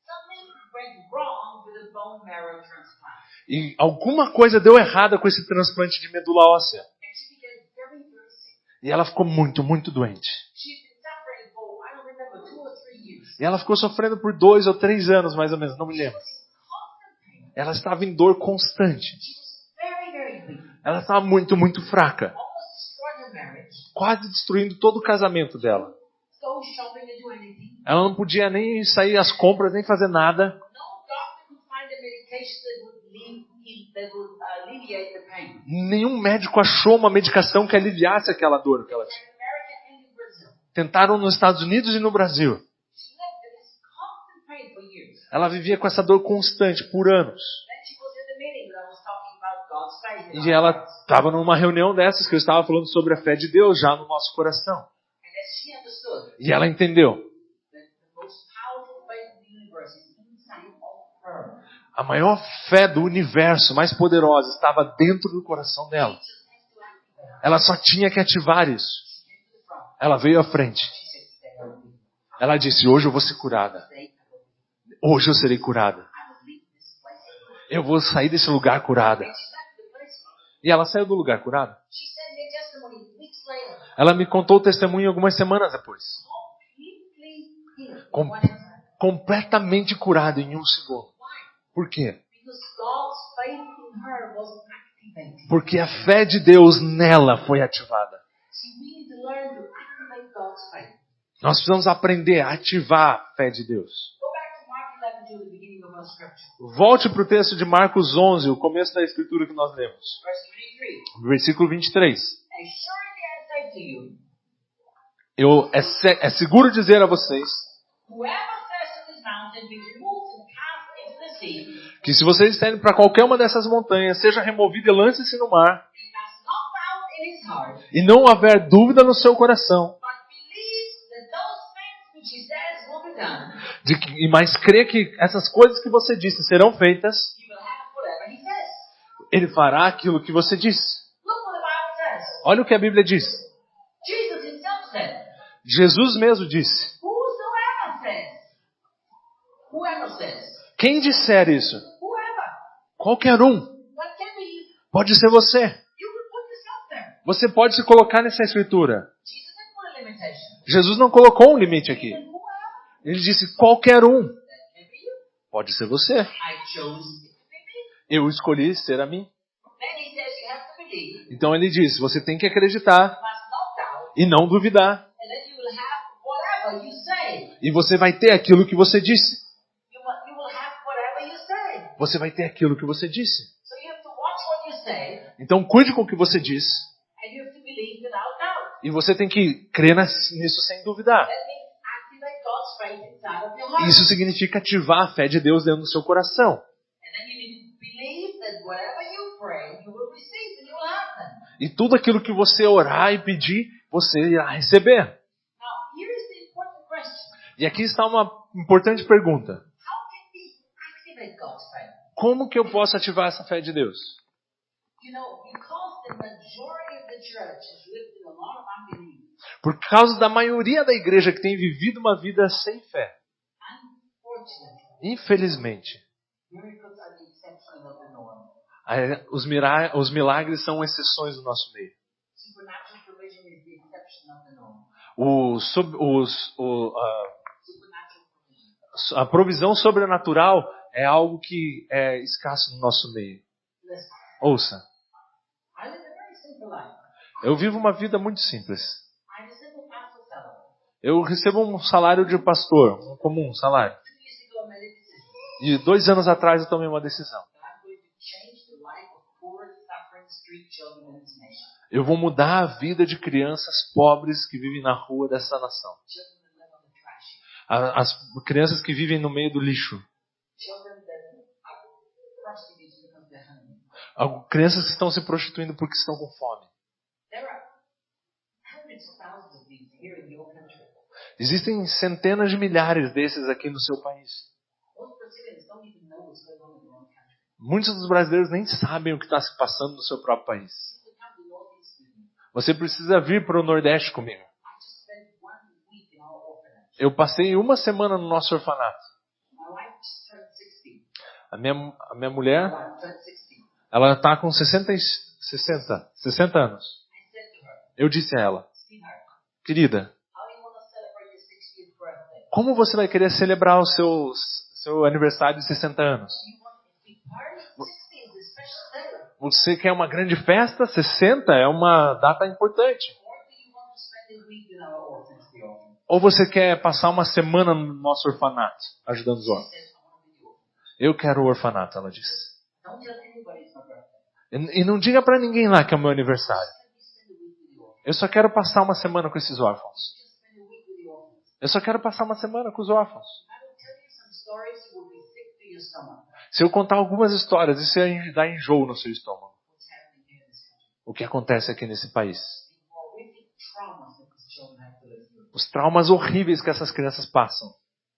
Something went wrong with the bone marrow transplant. E alguma coisa deu errada com esse transplante de medula óssea. And she became very, very sick. E ela ficou muito, muito doente. She'd been suffering for, I don't remember, 2 or 3 years. E ela ficou sofrendo por 2 ou 3 anos, mais ou menos, não me She lembro. was in constant pain. Ela estava em dor constante. She was very, very weak. Ela estava muito, muito fraca. Almost destroyed her marriage. Quase destruindo todo o casamento dela. Go shopping and do anything. Ela não podia nem sair às compras, nem fazer nada. No doctor could find a medication that would alleviate the pain. Nenhum médico achou uma medicação que aliviasse aquela dor que ela tinha. In America and in Brazil. Tentaram nos Estados Unidos e no Brasil. She lived in this constant pain for years. Ela vivia com essa dor constante por anos. Then she was in the meeting that I was talking about God's faith in E our ela hearts. estava numa reunião dessas que eu estava falando sobre a fé de Deus já no nosso coração. And as she understood E ela entendeu. that the most powerful faith in the universe is inside of her. A maior fé do universo, mais poderosa, estava dentro do coração dela. She just has to activate her. Ela só tinha que ativar isso. She came to the front. Ela veio à frente. She said, "Today I will be. Ela disse, hoje eu vou ser curada. Today I will be. Hoje eu serei curada. I will leave this place." Eu vou sair desse lugar curada. And she left the place. E ela saiu do lugar curada. She sent me a testimony weeks later. Ela me contou o testemunho algumas semanas depois. Completely healed. Com- in one instant. Completamente curada em um segundo. Why? Por quê? Because God's faith in her was activated. Porque a fé de Deus nela foi ativada. See, we need to learn to activate God's faith. Nós precisamos aprender a ativar a fé de Deus. Go back to Mark 11 to the beginning of our scripture. Volte para o texto de Marcos 11, o começo da escritura que nós lemos. Verse 23. Versículo 23. And surely I say to you, É seguro dizer a vocês whoever says to this mountain, be removed and cast into the sea, que se vocês disserem para qualquer uma dessas montanhas, seja removida e lance-se no mar, and does not doubt in his heart, e não houver dúvida no seu coração, but believes that those things which he says will be done, mas crê que essas coisas que você disse serão feitas, he will have whatever he says. ele fará aquilo que você disse. Look what the Bible says. Olha o que a Bíblia diz. Jesus himself said, Jesus mesmo disse. whosoever says, whoever says, Quem disser isso? whoever, Qualquer um. what can be you? Pode ser você. You can put yourself there. Você pode se colocar nessa escritura. Jesus didn't put a limitation. Jesus não colocou um limite aqui. He said, whoever. Ele disse, qualquer um. That can be you. Pode ser você. I chose it to be me. Eu escolhi ser a mim. Then he says you have to believe, Então ele disse, você tem que acreditar you must not doubt, e não duvidar. and then you will have whatever you say. E você vai ter aquilo que você disse. You will have whatever you say. Você vai ter aquilo que você disse. So you have to watch what you say, Então cuide com o que você diz. and you have to believe without doubt. E você tem que crer nisso sem duvidar. That means activate God's faith inside of your heart. Isso significa ativar a fé de Deus dentro do seu coração. And then you need to believe that whatever you pray, you will receive and you will have them. E tudo aquilo que você orar e pedir, você irá receber. Now, here is the important question. E aqui está uma importante pergunta. How can we activate God's faith? Como que eu posso ativar essa fé de Deus? You know, because the majority of the church has lived in a lot of unbelief, Por causa da maioria da igreja que tem vivido uma vida sem fé. unfortunately, Infelizmente, miracles are the exception of the norm. os milagres são exceções do nosso meio. Supernatural provision is the exception of the norm. Supernatural provision. A provisão sobrenatural é algo que é escasso no nosso meio. Listen, Ouça, I live a very simple life. eu vivo uma vida muito simples. I'm a simple pastor fellow. Eu recebo um salário de pastor, um comum salário. 2 years ago, I made a decision E 2 anos atrás eu tomei uma decisão. that I'm going to change the life of poor, suffering street children in this nation. Eu vou mudar a vida de crianças pobres que vivem na rua dessa nação. Children that live on the trash. As crianças que vivem no meio do lixo. Children that are prostitutes because they're hungry. Crianças que estão se prostituindo porque estão com fome. There are hundreds of thousands of these here in your country. Existem centenas de milhares desses aqui no seu país. Most Brazilians don't even know what's going on in their own country. Muitos dos brasileiros nem sabem o que está se passando no seu próprio país. You come to Northeast with me. Você precisa vir para o Nordeste comigo. I just spent 1 week in our orphanage. Eu passei uma semana no nosso orfanato. My wife just turned 60. A minha mulher, My wife turned 60. ela está com 60 anos. I said to her, Eu disse a ela, sweetheart, querida, how you want to celebrate your 60th birthday? como você vai querer celebrar o seu aniversário de 60 anos? You want a big party? 60 is a special day. Você quer uma grande festa? 60 é uma data importante. Or do you want to spend a week with our orphans, the orphans? Ou você quer passar uma semana no nosso orfanato, ajudando os She órfãos? said, I want to be the orphan. Eu quero o orfanato, ela disse. Don't tell anybody it's my birthday. E não diga pra ninguém lá que é o meu aniversário. Let me spend a week with the orphans. Eu só quero passar uma semana com esses órfãos. Just spend a week with the orphans. Eu só quero passar uma semana com os órfãos. I will tell you some stories you will be sick to your stomach. Se eu contar algumas histórias, isso ia dar enjoo no seu estômago. What's happening here in this country? O que acontece aqui nesse país. The horrific traumas that these children have to live through. Os traumas horríveis que essas crianças passam.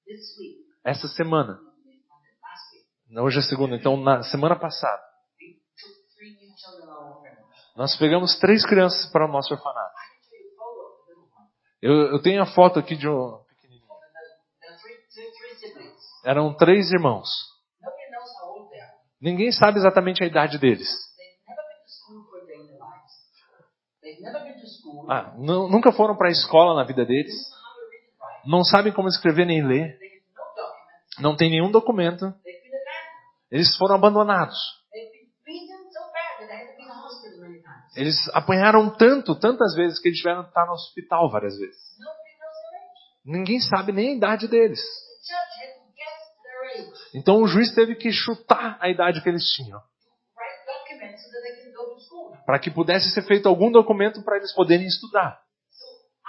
This week, Essa semana. last week, Hoje é segunda, então na semana passada. we took 3 new children out of orphanage. Nós pegamos 3 crianças para o nosso orfanato. I can show you a photo of the little one. Eu tenho a foto aqui de um pequenininho. There are three siblings. Eram 3 irmãos. Nobody knows how old they are. Ninguém sabe exatamente a idade deles. They've never been to school for a day in their lives. They've never been to school. Nunca foram para a escola na vida deles. They don't know how to read and write. Não sabem como escrever nem ler. They have no documents. Não tem nenhum documento. They've been abandoned. Eles foram abandonados. They've been beaten so bad that they had to be in the hospital many times. Eles apanharam tantas vezes que eles tiveram que estar no hospital várias vezes. Nobody knows their age. Ninguém sabe nem a idade deles. The judge had to guess their age. Então o juiz teve que chutar a idade que eles tinham, Write documents so that they can go to school. para que pudesse ser feito algum documento para eles poderem estudar. So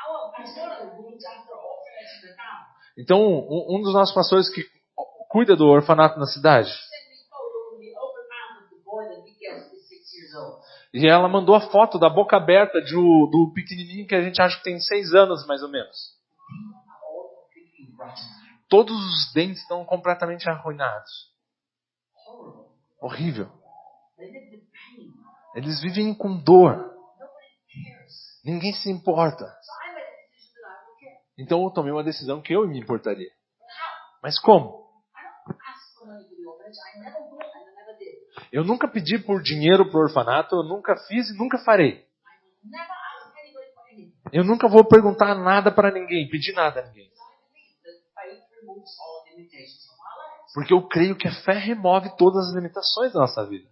our pastoral looks after orphanages in the town. Então um dos nossos pastores que cuida do orfanato na cidade, Sent me photo from the open mouth of the boy that we guessed is 6 years old. e ela mandou a foto da boca aberta do pequenininho que a gente acha que tem 6 anos mais ou menos. Are all completely rotten. Todos os dentes estão completamente arruinados. Horrible. Horrível. They live in pain. Eles vivem com dor. Nobody cares. Ninguém se importa. So I made a decision that I would care. Então eu tomei uma decisão que eu me importaria. But how? Mas como? I don't ask for money for the orphanage. I never will and I never did. Eu nunca pedi por dinheiro pro orfanato, eu nunca fiz e nunca farei. I will never ask anybody for anything. Eu nunca vou perguntar nada para ninguém, pedir nada a ninguém. Because I believe that faith removes all limitations from our lives. Porque eu creio que a fé remove todas as limitações da nossa vida.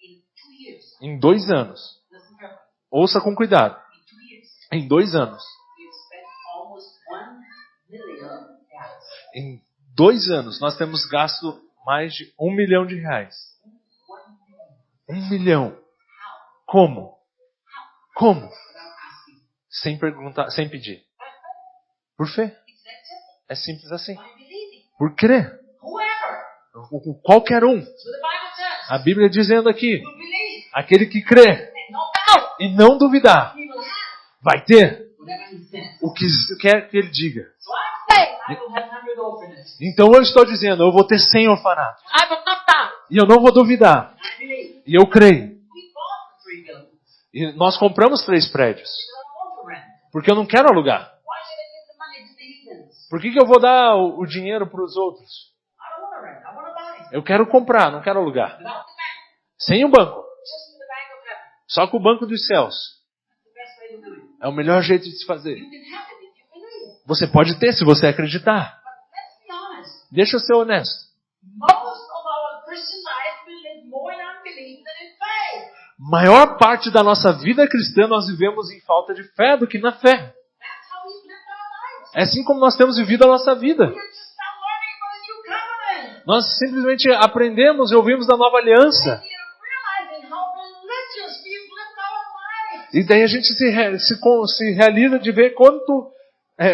In 2 years, Em 2 anos. listen carefully. Ouça com cuidado. In 2 years, Em 2 anos. we've spent almost $1 million. Em 2 anos, nós temos gasto mais de R$1 milhão. 1 million. 1 milhão. Como? Como? Without asking. Sem perguntar, sem pedir. Por fé. It's that simple. É simples assim. By believing. Por crer. Whoever. Qualquer um. So the Bible says, A Bíblia dizendo aqui, who believes aquele que crê and no doubt, e não duvidar, he will have vai ter whatever he says. o que quer que ele diga. So I'm saying I will have 100 orphanages. Então eu estou dizendo, eu vou ter 100 orfanatos. I will not doubt. E eu não vou duvidar. I believe. E eu creio. We bought the 3 buildings. E nós compramos 3 prédios. Because I don't want to rent. Porque eu não quero alugar. Why should I give the money to the heathens? Por que eu vou dar o dinheiro para os outros? I don't want to rent. I want to buy. Eu quero comprar, não quero alugar. Without the bank. Sem o banco. Just with the bank of heaven. Só com o banco dos céus. That's the best way to do it. É o melhor jeito de se fazer. You can have it if you believe. Você pode ter se você acreditar. But let's be honest. Deixa eu ser honesto. Most of our Christian life we live more in unbelief than in faith. Maior parte da nossa vida cristã nós vivemos em falta de fé do que na fé. That's how we've lived our lives. É assim como nós temos vivido a nossa vida. We're just now learning about the new covenant. Nós simplesmente aprendemos e ouvimos da nova aliança. We are realizing how religious we've lived our lives. E daí a gente se realiza de ver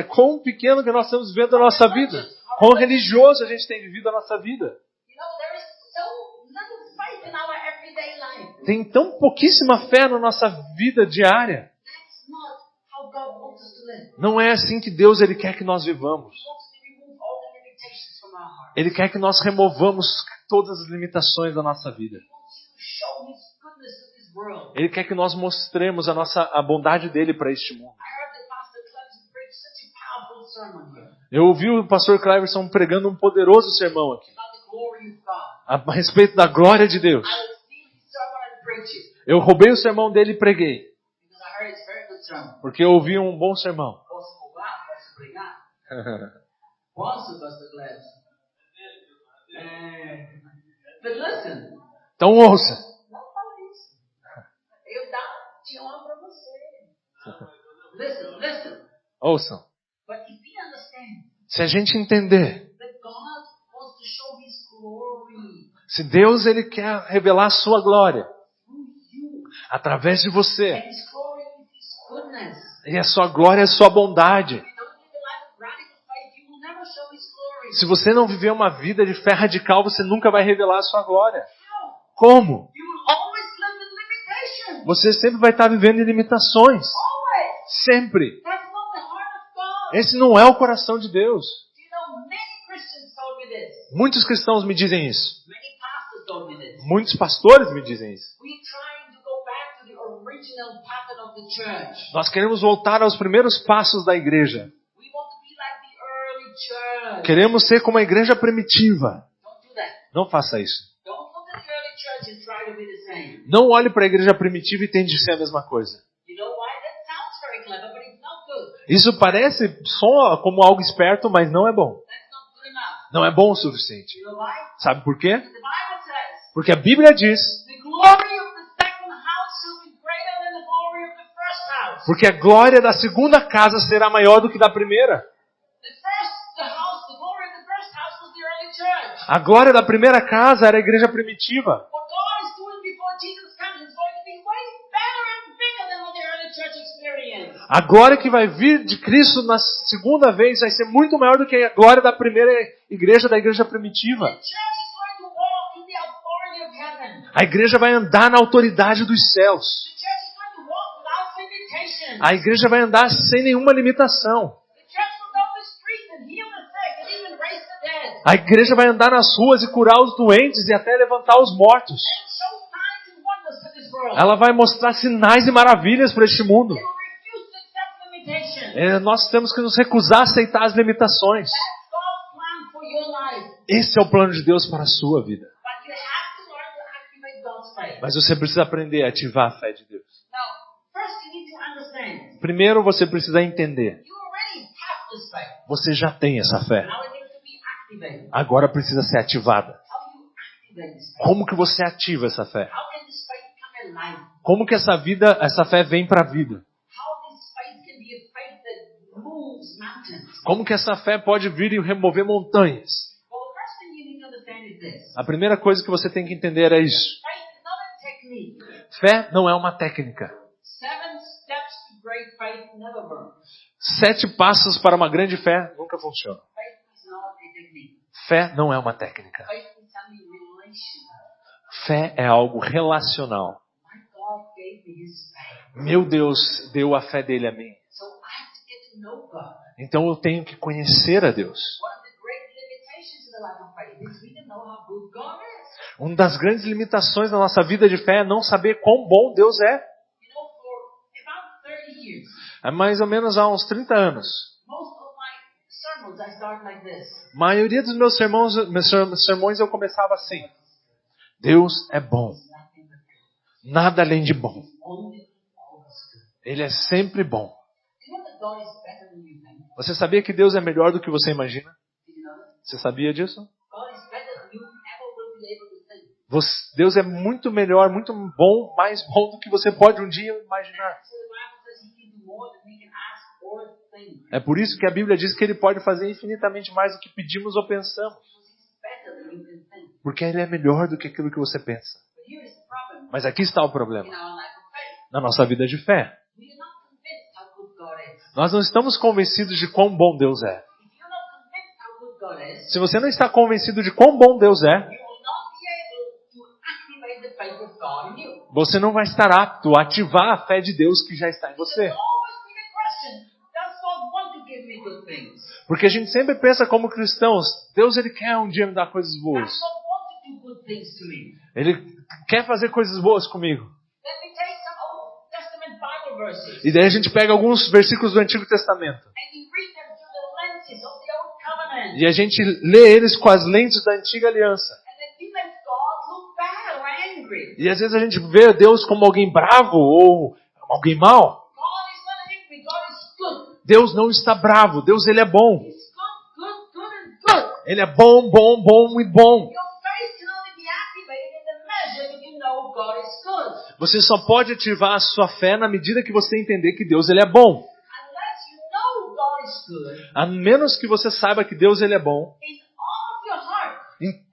quão pequeno que nós estamos vivendo a nossa vida. Quão religioso a gente tem vivido a nossa vida. You know, there is so little faith in our everyday life. Tem tão pouquíssima fé na nossa vida diária. That's not how God wants us to live. Não é assim que Deus ele quer que nós vivamos. He wants to remove all the limitations from our heart. Ele quer que nós removamos todas as limitações da nossa vida. He wants to show His goodness to this world. Ele quer que nós mostremos a bondade dele para este mundo. I heard that Pastor Clemson preached such a powerful sermon here Eu ouvi o pastor Cleverson pregando um poderoso sermão aqui. about the glory of God. A respeito da glória de Deus. I will steal his sermon and preach it Eu roubei o sermão dele e preguei. because I heard it's a very good sermon. Porque eu ouvi um bom sermão. Posso roubar, posso pregar. Posso, Pastor Clemson? But listen, Então ouça. não fala isso. Eu tinha uma para você. Listen. Ouçam. But if we understand Se a gente entender, that God wants to show His glory se Deus ele quer revelar a sua glória through you, através de você, and His glory is His goodness. e a sua glória é a sua bondade. If you don't live a life of radical faith, you will never show His glory. Se você não viver uma vida de fé radical, você nunca vai revelar a sua glória. How? Como? You will always live in limitation. Você sempre vai estar vivendo em limitações. Always. Sempre. That's not the heart of God. Esse não é o coração de Deus. You know, many Christians told me this. Muitos cristãos me dizem isso. Many pastors told me this. Muitos pastores me dizem isso. We're trying to go back to the original pattern of the church. Nós queremos voltar aos primeiros passos da igreja. We want to be like the early church. Queremos ser como a igreja primitiva. Don't do that. Não faça isso. Don't look at the early church and try to be the same. Não olhe para a igreja primitiva e tente ser a mesma coisa. You know why? That sounds very clever, but it's not good. Isso parece só como algo esperto, mas não é bom. That's not good enough. Não é bom o suficiente. You know why? Sabe por quê? The Bible says Porque a Bíblia diz, the glory of the second house shall be greater than the glory of the first house. porque a glória da segunda casa será maior do que da primeira. The glory of the first house was the early church. A glória da primeira casa era a igreja primitiva. What God is doing before Jesus comes is going to be way better and bigger than what the early church experienced. A glória que vai vir de Cristo na segunda vez vai ser muito maior do que a glória da primeira igreja, da igreja primitiva. The church is going to walk in the authority of heaven. A igreja vai andar na autoridade dos céus. The church is going to walk without limitation. A igreja vai andar sem nenhuma limitação. The church will go to the streets and heal the sick and even raise the dead. A igreja vai andar nas ruas e curar os doentes e até levantar os mortos. And show signs and wonders to this world. Ela vai mostrar sinais e maravilhas para este mundo. They will refuse to accept limitation. Nós temos que nos recusar a aceitar as limitações. That's God's plan for your life. Esse é o plano de Deus para a sua vida. But you have to learn to activate God's faith. Mas você precisa aprender a ativar a fé de Deus. Now, first you need to understand. Primeiro você precisa entender. You already have this faith. Você já tem essa fé. Now it needs to be activate it? agora precisa ser ativada. How do you activate this faith? Como que você ativa essa fé? How can this faith come alive? Como que essa fé vem para a vida? How this faith can be a faith that moves mountains? Como que essa fé pode vir e remover montanhas? Well, the first thing you need to understand is this. A primeira coisa que você tem que entender é isso. Faith is not a technique. Fé não é uma técnica. 7 steps to great faith never work. 7 passos para uma grande fé nunca funciona. Faith is not a technique. Fé não é uma técnica. Faith is something relational. Fé é algo relacional. My God gave me His faith. Meu Deus deu a fé dele a mim. So I have to get to know God. Então eu tenho que conhecer a Deus. One of the great limitations of the life of faith is we don't know how good God is. Uma das grandes limitações da nossa vida de fé é não saber quão bom Deus é. You know, for about 30 years, É mais ou menos há uns 30 anos. most of my sermons I start like this. A maioria dos meus sermões eu começava assim. Deus é bom. Nothing but good. Nada além de bom. Only always good. Ele é sempre bom. Do you know that God is better than you think? Você sabia que Deus é melhor do que você imagina? Did you know that? Você sabia disso? God is better than you ever will be able to think. Deus é muito melhor, muito bom, mais bom do que você pode um dia imaginar. So the Bible says He can do more than we can ask or think. É por isso que a Bíblia diz que Ele pode fazer infinitamente mais do que pedimos ou pensamos. Because He's better than you can think. Porque Ele é melhor do que aquilo que você pensa. But here is the problem Mas aqui está o in problema. our life of faith. Na nossa vida de fé. We are not convinced how good God is. Nós não estamos convencidos de quão bom Deus é. If you're not convinced how good God is, Se você não está convencido de quão bom Deus é, you will not be able to activate the faith of God in you. você não vai estar apto a ativar a fé de Deus que já está em There's você. always been a question, does God want to give me good things? Porque a gente sempre pensa como cristãos, Deus ele quer um dia me dar coisas boas. Does God want to do good things to me? Ele quer fazer coisas boas comigo. Let me take some Old Testament Bible verses E daí a gente pega alguns versículos do Antigo Testamento. and you read them through the lenses of the Old Covenant. E a gente lê eles com as lentes da Antiga Aliança. And then you make God look bad or angry. E às vezes a gente vê Deus como alguém bravo ou alguém mau. God is not angry, God is good. Deus não está bravo, Deus ele é bom. He's good and good. Ele é bom, bom, bom e bom. Your faith can only be activated in the measure that you know God is good. Você só pode ativar a sua fé na medida que você entender que Deus ele é bom. Unless you know God is good, A menos que você saiba que Deus ele é bom, in all of your heart,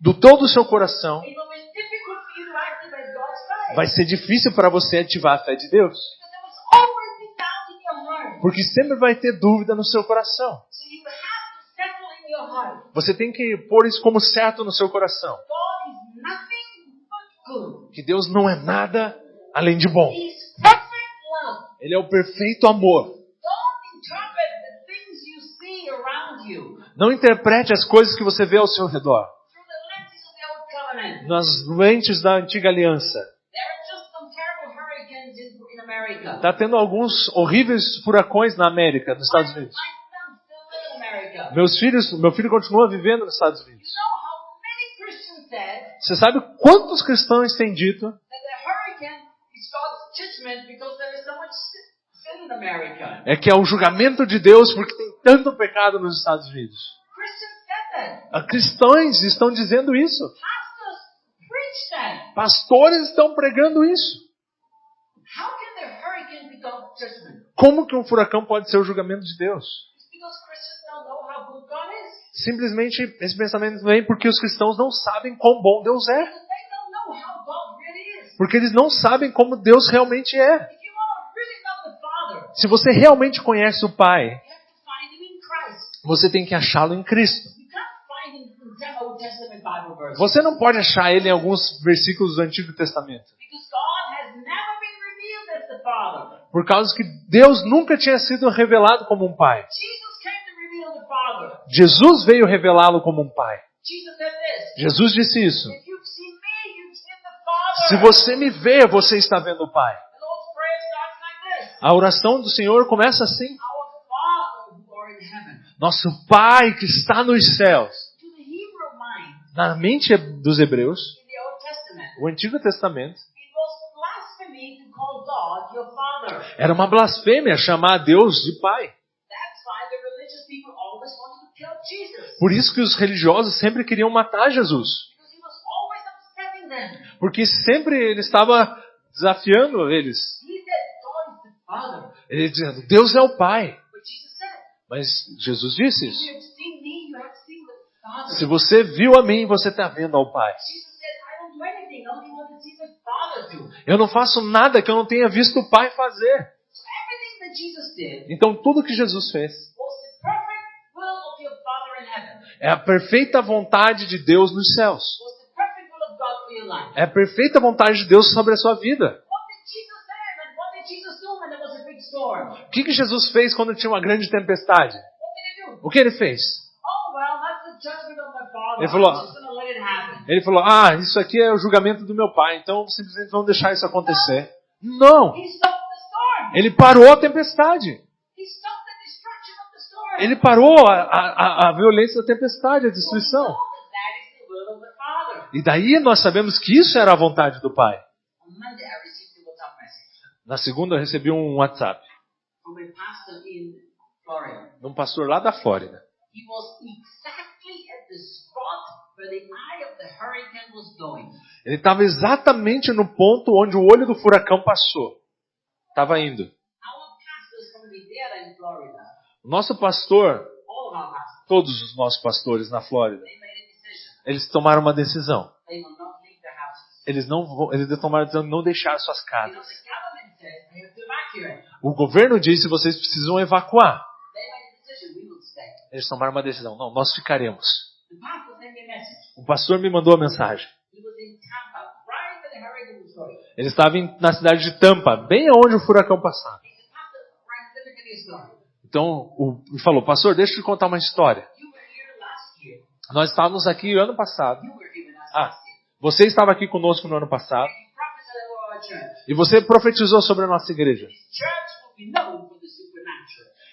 do todo o seu coração, it will be difficult for you to activate God's faith. vai ser difícil para você ativar a fé de Deus. Because there was always be doubt in your heart. Porque sempre vai ter dúvida no seu coração. So you have to settle in your heart. Você tem que pôr isso como certo no seu coração. God is nothing but good. Que Deus não é nada além de bom. He's perfect love. Ele é o perfeito amor. Don't interpret the things you see around you Não interprete as coisas que você vê ao seu redor through the lenses of the Old Covenant. nas lentes da Antiga Aliança. There are just some terrible hurricanes in America. Está tendo alguns horríveis furacões na América, nos Estados Unidos. My son still live in America. Meu filho continua vivendo nos Estados Unidos. You know how many Christians said Você sabe quantos cristãos têm dito that the hurricane is God's judgment because there is so much sin in America? é que é o julgamento de Deus porque tem tanto pecado nos Estados Unidos? Christians said that. Cristãos estão dizendo isso. Pastors preach that. Pastores estão pregando isso. How can the hurricane be God's judgment? Como que um furacão pode ser o julgamento de Deus? It's because Christians don't know how good God is. Simplesmente esse pensamento vem porque os cristãos não sabem quão bom Deus é. Because they don't know how God really is. Porque eles não sabem como Deus realmente é. If you want to really know the Father, Se você realmente conhece o Pai, you have to find Him in Christ. você tem que achá-lo em Cristo. You can't find Him in the Old Testament Bible verses. Você não pode achar ele em alguns versículos do Antigo Testamento. Because God has never been revealed as the Father. Por causa que Deus nunca tinha sido revelado como um Pai. Jesus came to reveal the Father. Jesus veio revelá-lo como um Pai. Jesus said this. Jesus disse isso. If you've seen me, you've seen the Father. Se você me vê, você está vendo o Pai. The Lord's Prayer starts like this. A oração do Senhor começa assim. Our Father who art in heaven. Nosso Pai que está nos céus. To the Hebrew mind, Na mente dos hebreus, in the Old Testament, o Antigo Testamento it was blasphemy to call God your Father. era uma blasfêmia chamar a Deus de Pai. That's why the religious people always wanted to kill Jesus. Por isso que os religiosos sempre queriam matar Jesus. Because he was always upsetting them. Porque sempre ele estava desafiando eles. He said, God is the Father. Ele dizendo, Deus é o Pai. But Jesus said, Mas Jesus disse if isso. you have seen me, you have seen the Father. Se você viu a mim, você está vendo ao Pai. Jesus said, I don't do anything, only what I see the Father do. Eu não faço nada que eu não tenha visto o Pai fazer. So everything that Jesus did Então tudo que Jesus fez was the perfect will of your Father in heaven. é a perfeita vontade de Deus nos céus. Was the perfect will of God for your life. É a perfeita vontade de Deus sobre a sua vida. What did Jesus say and what did Jesus do when there was a big storm? O que Jesus fez quando tinha uma grande tempestade? What did he do? O que ele fez? Oh, well, that's the judgment of my Father. Ele falou, I'm just going to let it happen. Ele falou, isso aqui é o julgamento do meu Pai, então simplesmente vamos deixar isso acontecer. Não! He stopped the storm. Ele parou a tempestade. He stopped the destruction of the storm. Ele parou a violência da tempestade, a destruição. That is the will of the Father. E daí nós sabemos que isso era a vontade do Pai. On Monday, I received a WhatsApp message Na segunda eu recebi um WhatsApp from a pastor in Florida. de um pastor lá da Flórida. He was exactly at the spot where the eye of the hurricane was going. Ele estava exatamente no ponto onde o olho do furacão passou. Estava indo. Our pastors from Rivera in Florida, O nosso pastor, all of our pastors, todos os nossos pastores na Flórida, they made a decision. eles tomaram uma decisão. They will not leave their houses. Eles tomaram a decisão de não deixar suas Because casas. the government says they have to evacuate. O governo disse que vocês precisam evacuar. They made a decision, we will stay. Eles tomaram uma decisão. Não, nós ficaremos. The pastor sent me a message. O pastor me mandou a mensagem. He was in Tampa, right where the hurricane was going. Ele estava na cidade de Tampa, bem onde o furacão passava. He said, Pastor, Brian, let me tell you a story. Então, ele falou, pastor, deixa eu te contar uma história. You were here last year. Nós estávamos aqui ano passado. You were here with us Ah, last year. você estava aqui conosco no ano passado. And you prophesied over our church. E você profetizou sobre a nossa igreja. This church will be known for the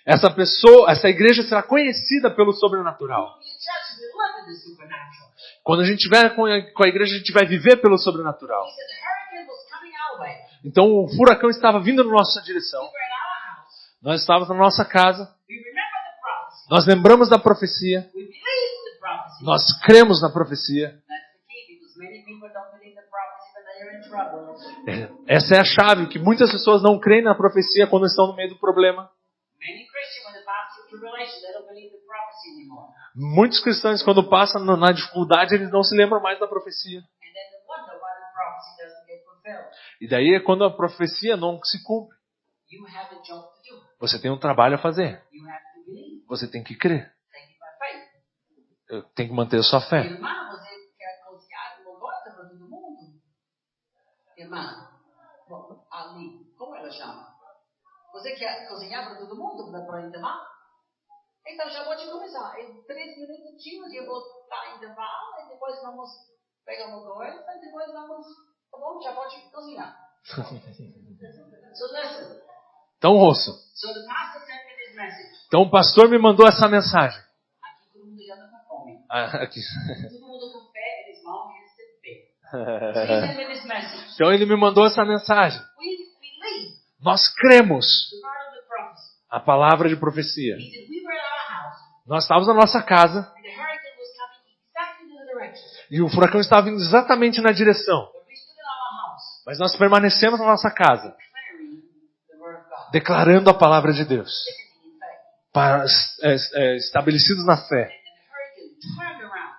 Essa supernatural. igreja será conhecida pelo sobrenatural. It will be a church that will live in the supernatural. Quando a gente estiver com a igreja, a gente vai viver pelo sobrenatural. He said the hurricane was coming our way. Então, o furacão estava vindo na nossa direção. We were in our house. Nós estávamos na nossa casa. We remember the prophecy. Nós lembramos da profecia. We believe the prophecy. Nós cremos na profecia. That's the key, because many people don't believe the prophecy when they are in trouble. Essa é a chave, que muitas pessoas não creem na profecia quando estão no meio do problema. Many Christians, when they pass through tribulation, they don't believe the prophecy anymore. Muitos cristãos, quando passam na dificuldade, eles não se lembram mais da profecia. And then they wonder why the prophecy doesn't get fulfilled. E daí é quando a profecia não se cumpre. You have a job to do. Você tem um trabalho a fazer. You have to believe. Você tem que crer. Take it by faith. Tem que manter a sua fé. Irmã, você quer cozinhar uma coisa para todo mundo? Irmã, bom, ali, como ela chama? Você quer cozinhar para todo mundo, para intervalo? Então já pode começar. Em 3 minutinhos eu vou estar em intervalo e depois vamos pegar uma coisa e depois vamos, tá bom? Já pode cozinhar. So listen. Então ouça. So the pastor sent me this message. Então o pastor me mandou essa mensagem. Aqui todo mundo já está com fome. Aqui. Todo mundo com fé, eles vão receber. So he sent me this message. Então ele me mandou essa mensagem. We believe Nós cremos the word of the prophecy. a palavra de profecia. He said, we were at our house, Nós estávamos na nossa casa and the hurricane was coming exactly to the direction. e o furacão estava indo exatamente na direção. But we stood in our house, Mas nós permanecemos na nossa casa, declaring the word of God, declarando a palavra de Deus, standing in faith. para, estabelecidos na fé. And the hurricane turned around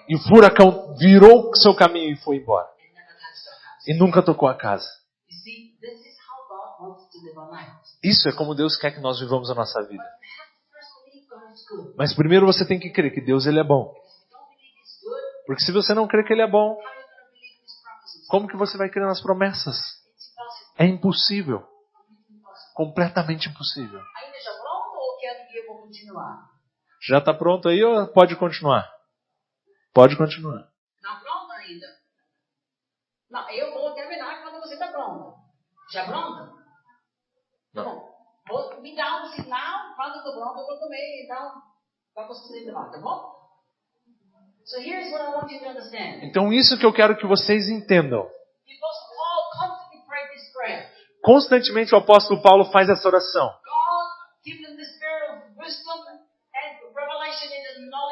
E o furacão virou seu caminho e foi embora. and never touched our house. E nunca tocou a casa. You see, this is how God wants to live our lives. Isso é como Deus quer que nós vivamos a nossa vida. But we have to first believe God is good. Mas primeiro você tem que crer que Deus ele é bom. Because if you don't believe He's good, Porque se você não crê que ele é bom, how are you going to believe His promises? como que você vai crer nas promessas? It's impossible. É impossível. Completely impossible. Completamente impossível. Ainda já pronto ou quer que eu vou continuar? Já está pronto aí ou pode continuar? Pode continuar. Não pronto ainda. Não, eu vou terminar quando você está pronto. Já pronto? Tá bom. Me dá um sinal quando estou pronto, eu vou comer, então vamos continuar, tá bom? So here's what I want you to understand. Então isso que eu quero que vocês entendam. Because Paul constantly prayed this prayer. Constantemente o apóstolo Paulo faz essa oração. God, give them the spirit of wisdom and revelation in the knowledge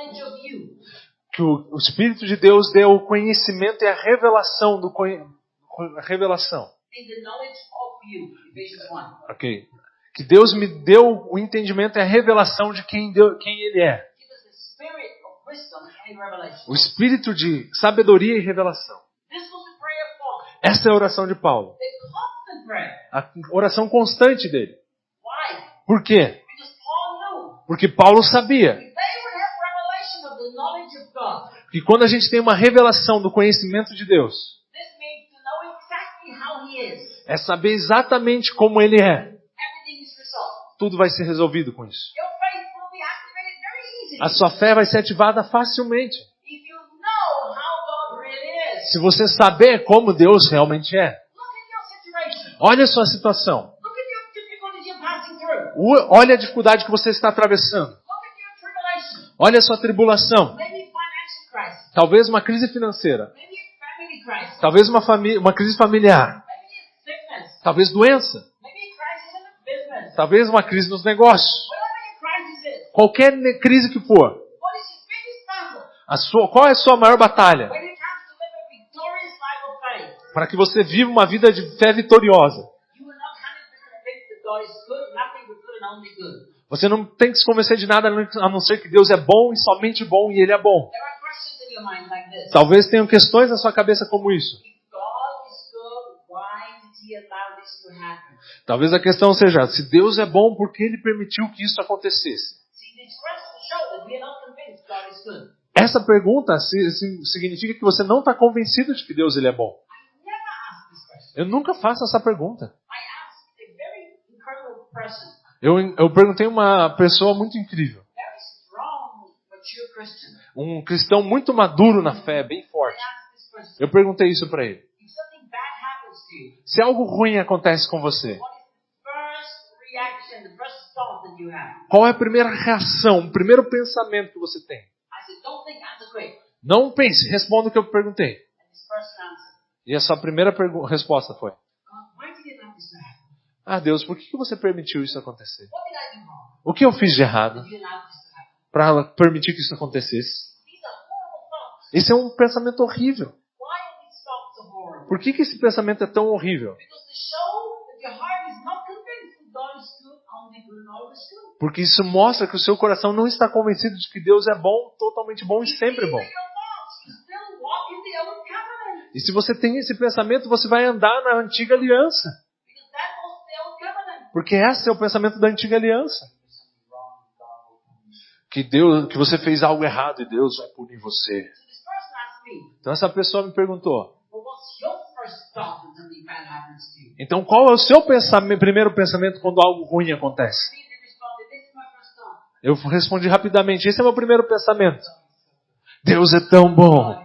que o Espírito de Deus deu o conhecimento e a revelação a revelação. In the knowledge of you, Ephesians 1. Ok. Que Deus me deu o entendimento e a revelação de quem Ele é. Give us the spirit of wisdom and revelation. O espírito de sabedoria e revelação. This was the prayer of Paul. Essa é a oração de Paulo. The constant prayer. A oração constante dele. Why? Por quê? Because Paul knew Porque Paulo sabia if they would have revelation of the knowledge of God, que quando a gente tem uma revelação do conhecimento de Deus, this means to know exactly how He is. é saber exatamente como Ele é. Everything is resolved. Tudo vai ser resolvido com isso. Your faith will be activated very easily. A sua fé vai ser ativada facilmente. If you know how God really is. Se você saber como Deus realmente é. Look at your situation. Olha a sua situação. Look at your difficulties you're passing through. Olha a dificuldade que você está atravessando. Look at your tribulation. Olha a sua tribulação. Maybe financial crisis. Talvez uma crise financeira. Maybe a family crisis. Talvez uma crise familiar. Maybe a sickness. Talvez doença. Maybe a crisis in the business. Talvez uma crise nos negócios. Whatever your crisis is, Qualquer crise que for. what is your biggest battle? Qual é a sua maior batalha? When it comes to live a victorious life of faith, Para que você viva uma vida de fé vitoriosa. you will not 100% convinced that God is good, nothing but good and only good. Você não tem que se convencer de nada a não ser que Deus é bom e somente bom e Ele é bom. There are questions in your mind like this. Talvez tenham questões na sua cabeça como isso. If God is good, why did He allow this to happen? Talvez a questão seja, se Deus é bom, por que Ele permitiu que isso acontecesse? See, these questions show that we are not convinced God is good. Essa pergunta significa que você não está convencido de que Deus ele é bom. I never ask this question. Eu nunca faço essa pergunta. I ask a very incredible person, Eu perguntei a uma pessoa muito incrível. very strong, mature Christian. Um cristão muito maduro na fé, bem I forte. asked this question. Eu perguntei isso para ele. If something bad happens to you, Se algo ruim acontece com você, what is the first reaction, the first thought that you have? qual é a primeira reação, o primeiro pensamento que você tem? I said, don't think, answer quick. Não pense, responda o que eu perguntei. And his first answer, E a sua primeira resposta foi: God, why did you allow this to happen? Ah, Deus, por que você permitiu isso acontecer? What did I do wrong? O que eu fiz de errado Did you allow this to happen? para permitir que isso acontecesse? These are horrible thoughts. Esse é um pensamento horrível. Why are these thoughts so horrible? Por que esse pensamento é tão horrível? Because they show that your heart is not convinced that God is good, only good, and always good. Porque isso mostra que o seu coração não está convencido de que Deus é bom, totalmente bom e sempre bom. These are your thoughts. You still walk in the old covenant. E se você tem esse pensamento, você vai andar na antiga aliança. Because that was the old covenant. Porque esse é o pensamento da antiga aliança. Que você fez algo errado e Deus vai punir você. So this person asked me, Então essa pessoa me perguntou: well, what's your first thought when something bad happens to you? então qual é o seu primeiro pensamento quando algo ruim acontece? He responded, this is my first thought. Eu respondi rapidamente: esse é o meu primeiro pensamento. Deus é tão bom.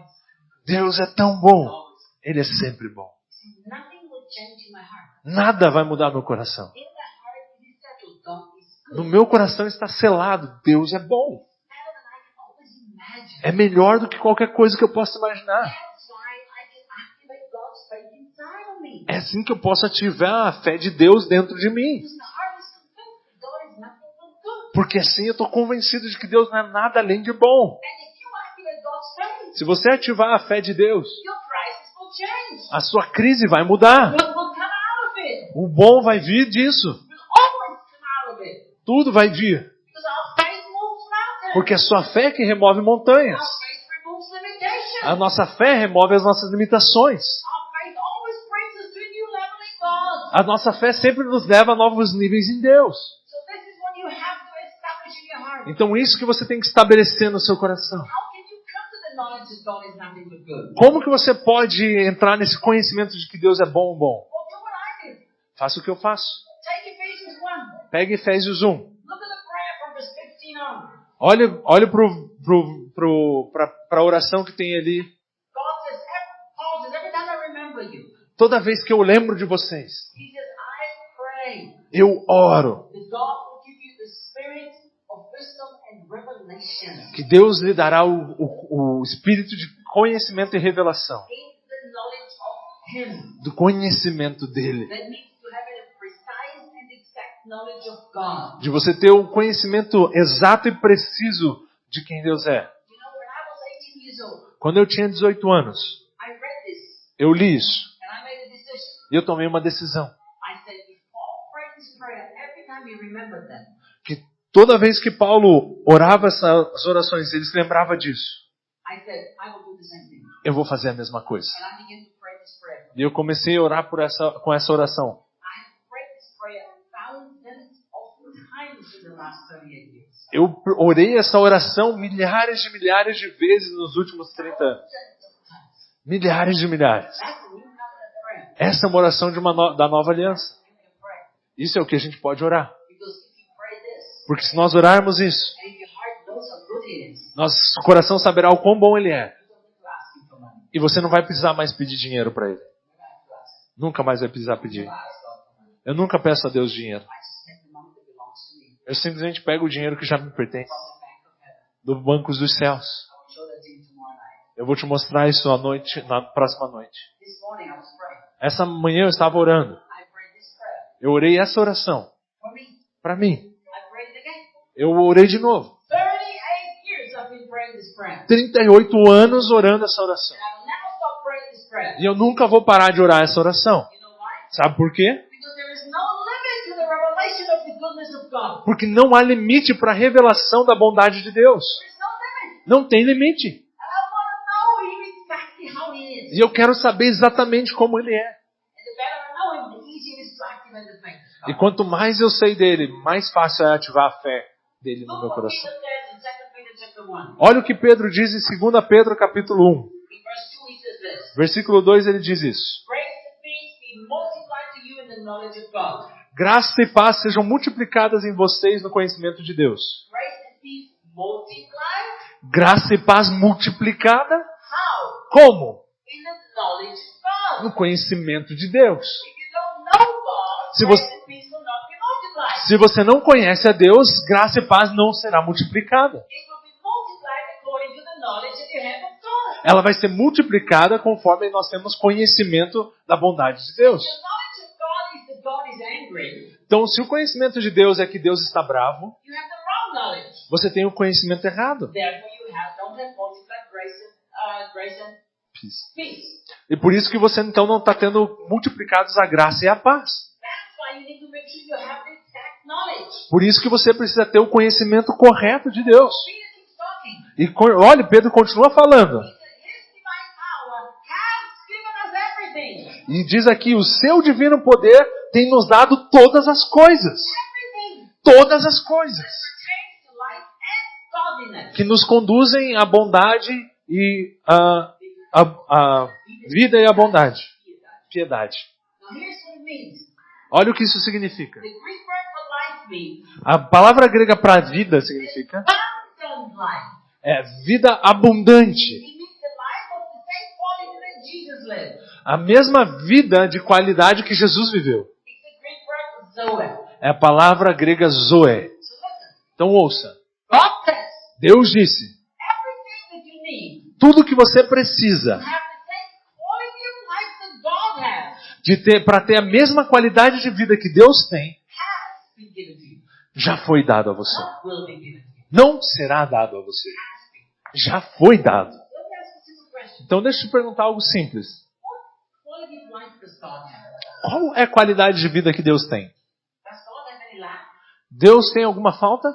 Deus é tão bom. Ele é sempre bom. See, nothing will change in my heart. Nada vai mudar no meu coração. In my heart, it is settled. God is good. No meu coração está selado: Deus é bom. Better than I can always imagine. É melhor do que qualquer coisa que eu possa imaginar. That's why I can activate God's faith inside of me. É assim que eu posso ativar a fé de Deus dentro de mim. Because my heart is convinced that God is nothing but good. Porque assim eu estou convencido de que Deus não é nada além de bom. And if you activate God's faith, Se você ativar a fé de Deus, your crisis will change. a sua crise vai mudar. What will come out of it? O bom vai vir disso. Will always come out of it. Tudo vai vir. Because our faith moves mountains. Porque é a sua fé que remove montanhas. Our faith removes limitations. A nossa fé remove as nossas limitações. Our faith always brings us to a new level in God. A nossa fé sempre nos leva a novos níveis em Deus. So this is what you have to establish in your heart. Então isso que você tem que estabelecer no seu coração. How can you come to the knowledge that God is nothing but good? Como que você pode entrar nesse conhecimento de que Deus é bom? Well, do what I did. Faça o que eu faço. Take Ephesians 1. Pegue Efésios 1. Look at the prayer from verse 15 on. Olhe para a oração que tem ali. God says, Paul says, every time I remember you, Toda vez que eu lembro de vocês, he says, I pray eu oro that God will give you the spirit of wisdom and revelation que Deus lhe dará o espírito de conhecimento e revelação. in the knowledge of Him. Do conhecimento dele. That means to have a precise and exact knowledge of God. De você ter o conhecimento exato e preciso de quem Deus é. You know, when I was 18 years Quando eu tinha 18 anos, I read this eu li isso. and I made a decision. E eu tomei uma decisão. I said, if Paul prayed this prayer, every time he remembered them, Que toda vez que Paulo orava essas orações, ele se lembrava disso. I said, I will do the same thing. Eu vou fazer a mesma coisa. And I began to pray this prayer. E eu comecei a orar com essa oração. I have prayed this prayer thousands of times in the last 38 years. Eu orei essa oração milhares de vezes nos últimos 30 anos. Milhares de milhares. That's the new covenant prayer. Essa é uma oração da nova aliança. You can pray. Isso é o que a gente pode orar. Because if you pray this, Porque se nós orarmos isso, and if your heart knows how good it is, nosso coração saberá o quão bom ele é. you don't need to ask him for money. E você não vai precisar mais pedir dinheiro para ele. You don't have to ask him. Nunca mais vai precisar pedir. I ask God for money. Eu nunca peço a Deus dinheiro. I just take the money that belongs to me Eu simplesmente pego o dinheiro que já me pertence. from the bank of heaven. Do banco dos céus. I will show that to you tomorrow night. Eu vou te mostrar isso na próxima noite. This morning I was praying. Essa manhã eu estava orando. I prayed this prayer Eu orei essa oração. for me. Para mim. I prayed it again. Eu orei de novo. 38 years I've been praying this prayer. 38 anos orando essa oração. And I will never stop praying this prayer. E eu nunca vou parar de orar essa oração. You know why? Sabe por quê? Because there is no limit to the revelation of the goodness of God. Porque não há limite para a revelação da bondade de Deus. There is no limit. Não tem limite. And I want to know Him exactly how He is. E eu quero saber exatamente como Ele é. And the better I know Him, the easier it is to activate the faith. E quanto mais eu sei dele, mais fácil é ativar a fé dele no Look meu what coração. Peter says in 2 Peter chapter 1. Olha o que Pedro diz em 2 Pedro capítulo 1. In verse 2 he says this. Versículo 2 ele diz isso. Grace and peace be multiplied to you in the knowledge of God. Graça e paz sejam multiplicadas em vocês no conhecimento de Deus. Grace and peace multiplied? Graça e paz multiplicada? How? Como? In the knowledge of God. No conhecimento de Deus. If you don't know God, Se grace você- and peace will not be multiplied. Se você não conhece a Deus, graça e paz não será multiplicada. It will be multiplied according to the knowledge that you have of God. Ela vai ser multiplicada conforme nós temos conhecimento da bondade de Deus. The knowledge of God is that God is angry. Então, se o conhecimento de Deus é que Deus está bravo, You have the wrong knowledge. você tem o conhecimento errado. Therefore, you don't have multiplied grace and peace. E por isso que você então não está tendo multiplicados a graça e a paz. That's why you need to make sure you have the exact knowledge. Por isso que você precisa ter o conhecimento correto de Deus. Peter keeps talking. E olha, Pedro continua falando. He said, His divine power has given us everything. E diz aqui, o seu divino poder tem nos dado todas as coisas. Everything Todas as coisas. pertains to life and godliness. Que nos conduzem à bondade e à vida e à bondade. Piedade. Now here's what it means. Olha o que isso significa. The Greek word for life means A palavra grega para vida significa abundant life. Vida abundante. It means the life of the same quality that Jesus lived. A mesma vida de qualidade que Jesus viveu. It's the Greek word zoe. É a palavra grega zoe. So listen, Então ouça. God says Deus disse, everything that you need tudo que você precisa to have the same quality of life that God has para ter a mesma qualidade de vida que Deus tem, has been given to you. já foi dado a você. Not will be given to you. Não será dado a você. Já foi dado. Let me ask you a simple question. Então deixa eu te perguntar algo simples. What quality of life does God have? Qual é a qualidade de vida que Deus tem? Does God have any lack? Deus tem alguma falta?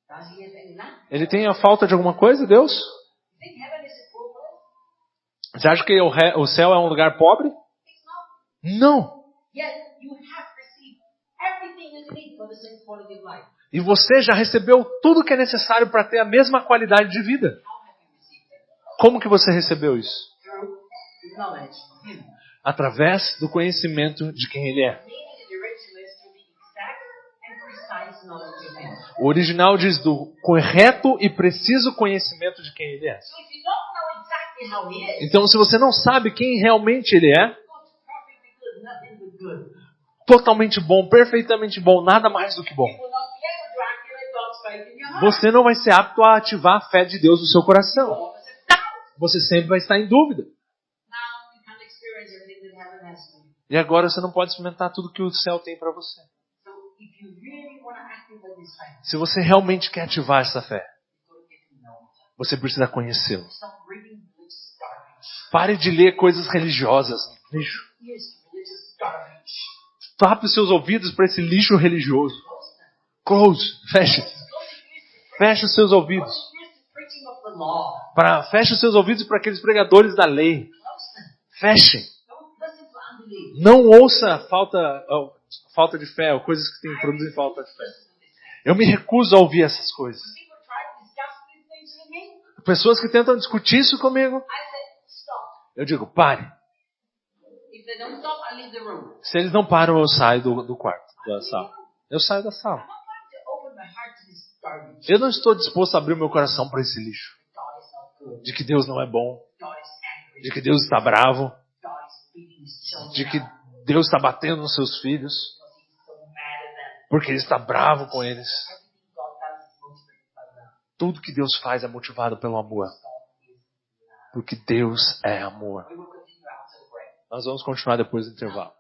Does He have any lack? Ele tem a falta de alguma coisa, Deus? You think heaven is a poor place? Você acha que o céu é um lugar pobre? It's not. Não. Yet you have received everything you need for the same quality of life. E você já recebeu tudo que é necessário para ter a mesma qualidade de vida. How have you received it? Como que você recebeu isso? Through the knowledge of Him. Através do conhecimento de quem Ele é. Meaning the original is through the exact and precise knowledge of Him. O original diz do correto e preciso conhecimento de quem Ele é. So if you don't know exactly how He is, Então, se você não sabe quem realmente Ele é, good, perfectly good, nothing but good. totalmente bom, perfeitamente bom, nada mais do que bom, You will not be able to activate God's faith in your heart. você não vai ser apto a ativar a fé de Deus no seu coração. You always have doubt. Você sempre vai estar em dúvida. Now you can't experience everything that heaven has for you. E agora você não pode experimentar tudo que o céu tem para você. So if you really want to activate this faith, Se você realmente quer ativar essa fé, you've got to get to know Him. você precisa conhecê-lo. Stop reading Pare de ler coisas religiosas. Lixo. Here's religious garbage. Tape os seus ouvidos para esse lixo religioso. Close. Feche. Feche os seus ouvidos. Here's the preaching of the law. Feche os seus ouvidos para aqueles pregadores da lei. Feche. Don't listen to unbelief. Não ouça falta de fé ou coisas que produzem falta de fé. Eu me recuso a ouvir essas coisas. People try to discuss these things with me. Pessoas que tentam discutir isso comigo, I said, stop. eu digo, pare. If they don't stop, I leave the room. Se eles não param, eu saio do quarto, da sala. Eu saio da sala. I'm not going to open my heart to this garbage. Eu não estou disposto a abrir o meu coração para esse lixo. God is not good. De que Deus não é bom. God is angry. De que Deus está bravo. God is beating his children. De que Deus está batendo nos seus filhos. Because he's so mad at them. Porque Ele está bravo com eles. Everything God does is motivated by love. Tudo que Deus faz é motivado pelo amor. God is love. Porque Deus é amor. We will continue after the break. Nós vamos continuar depois do intervalo.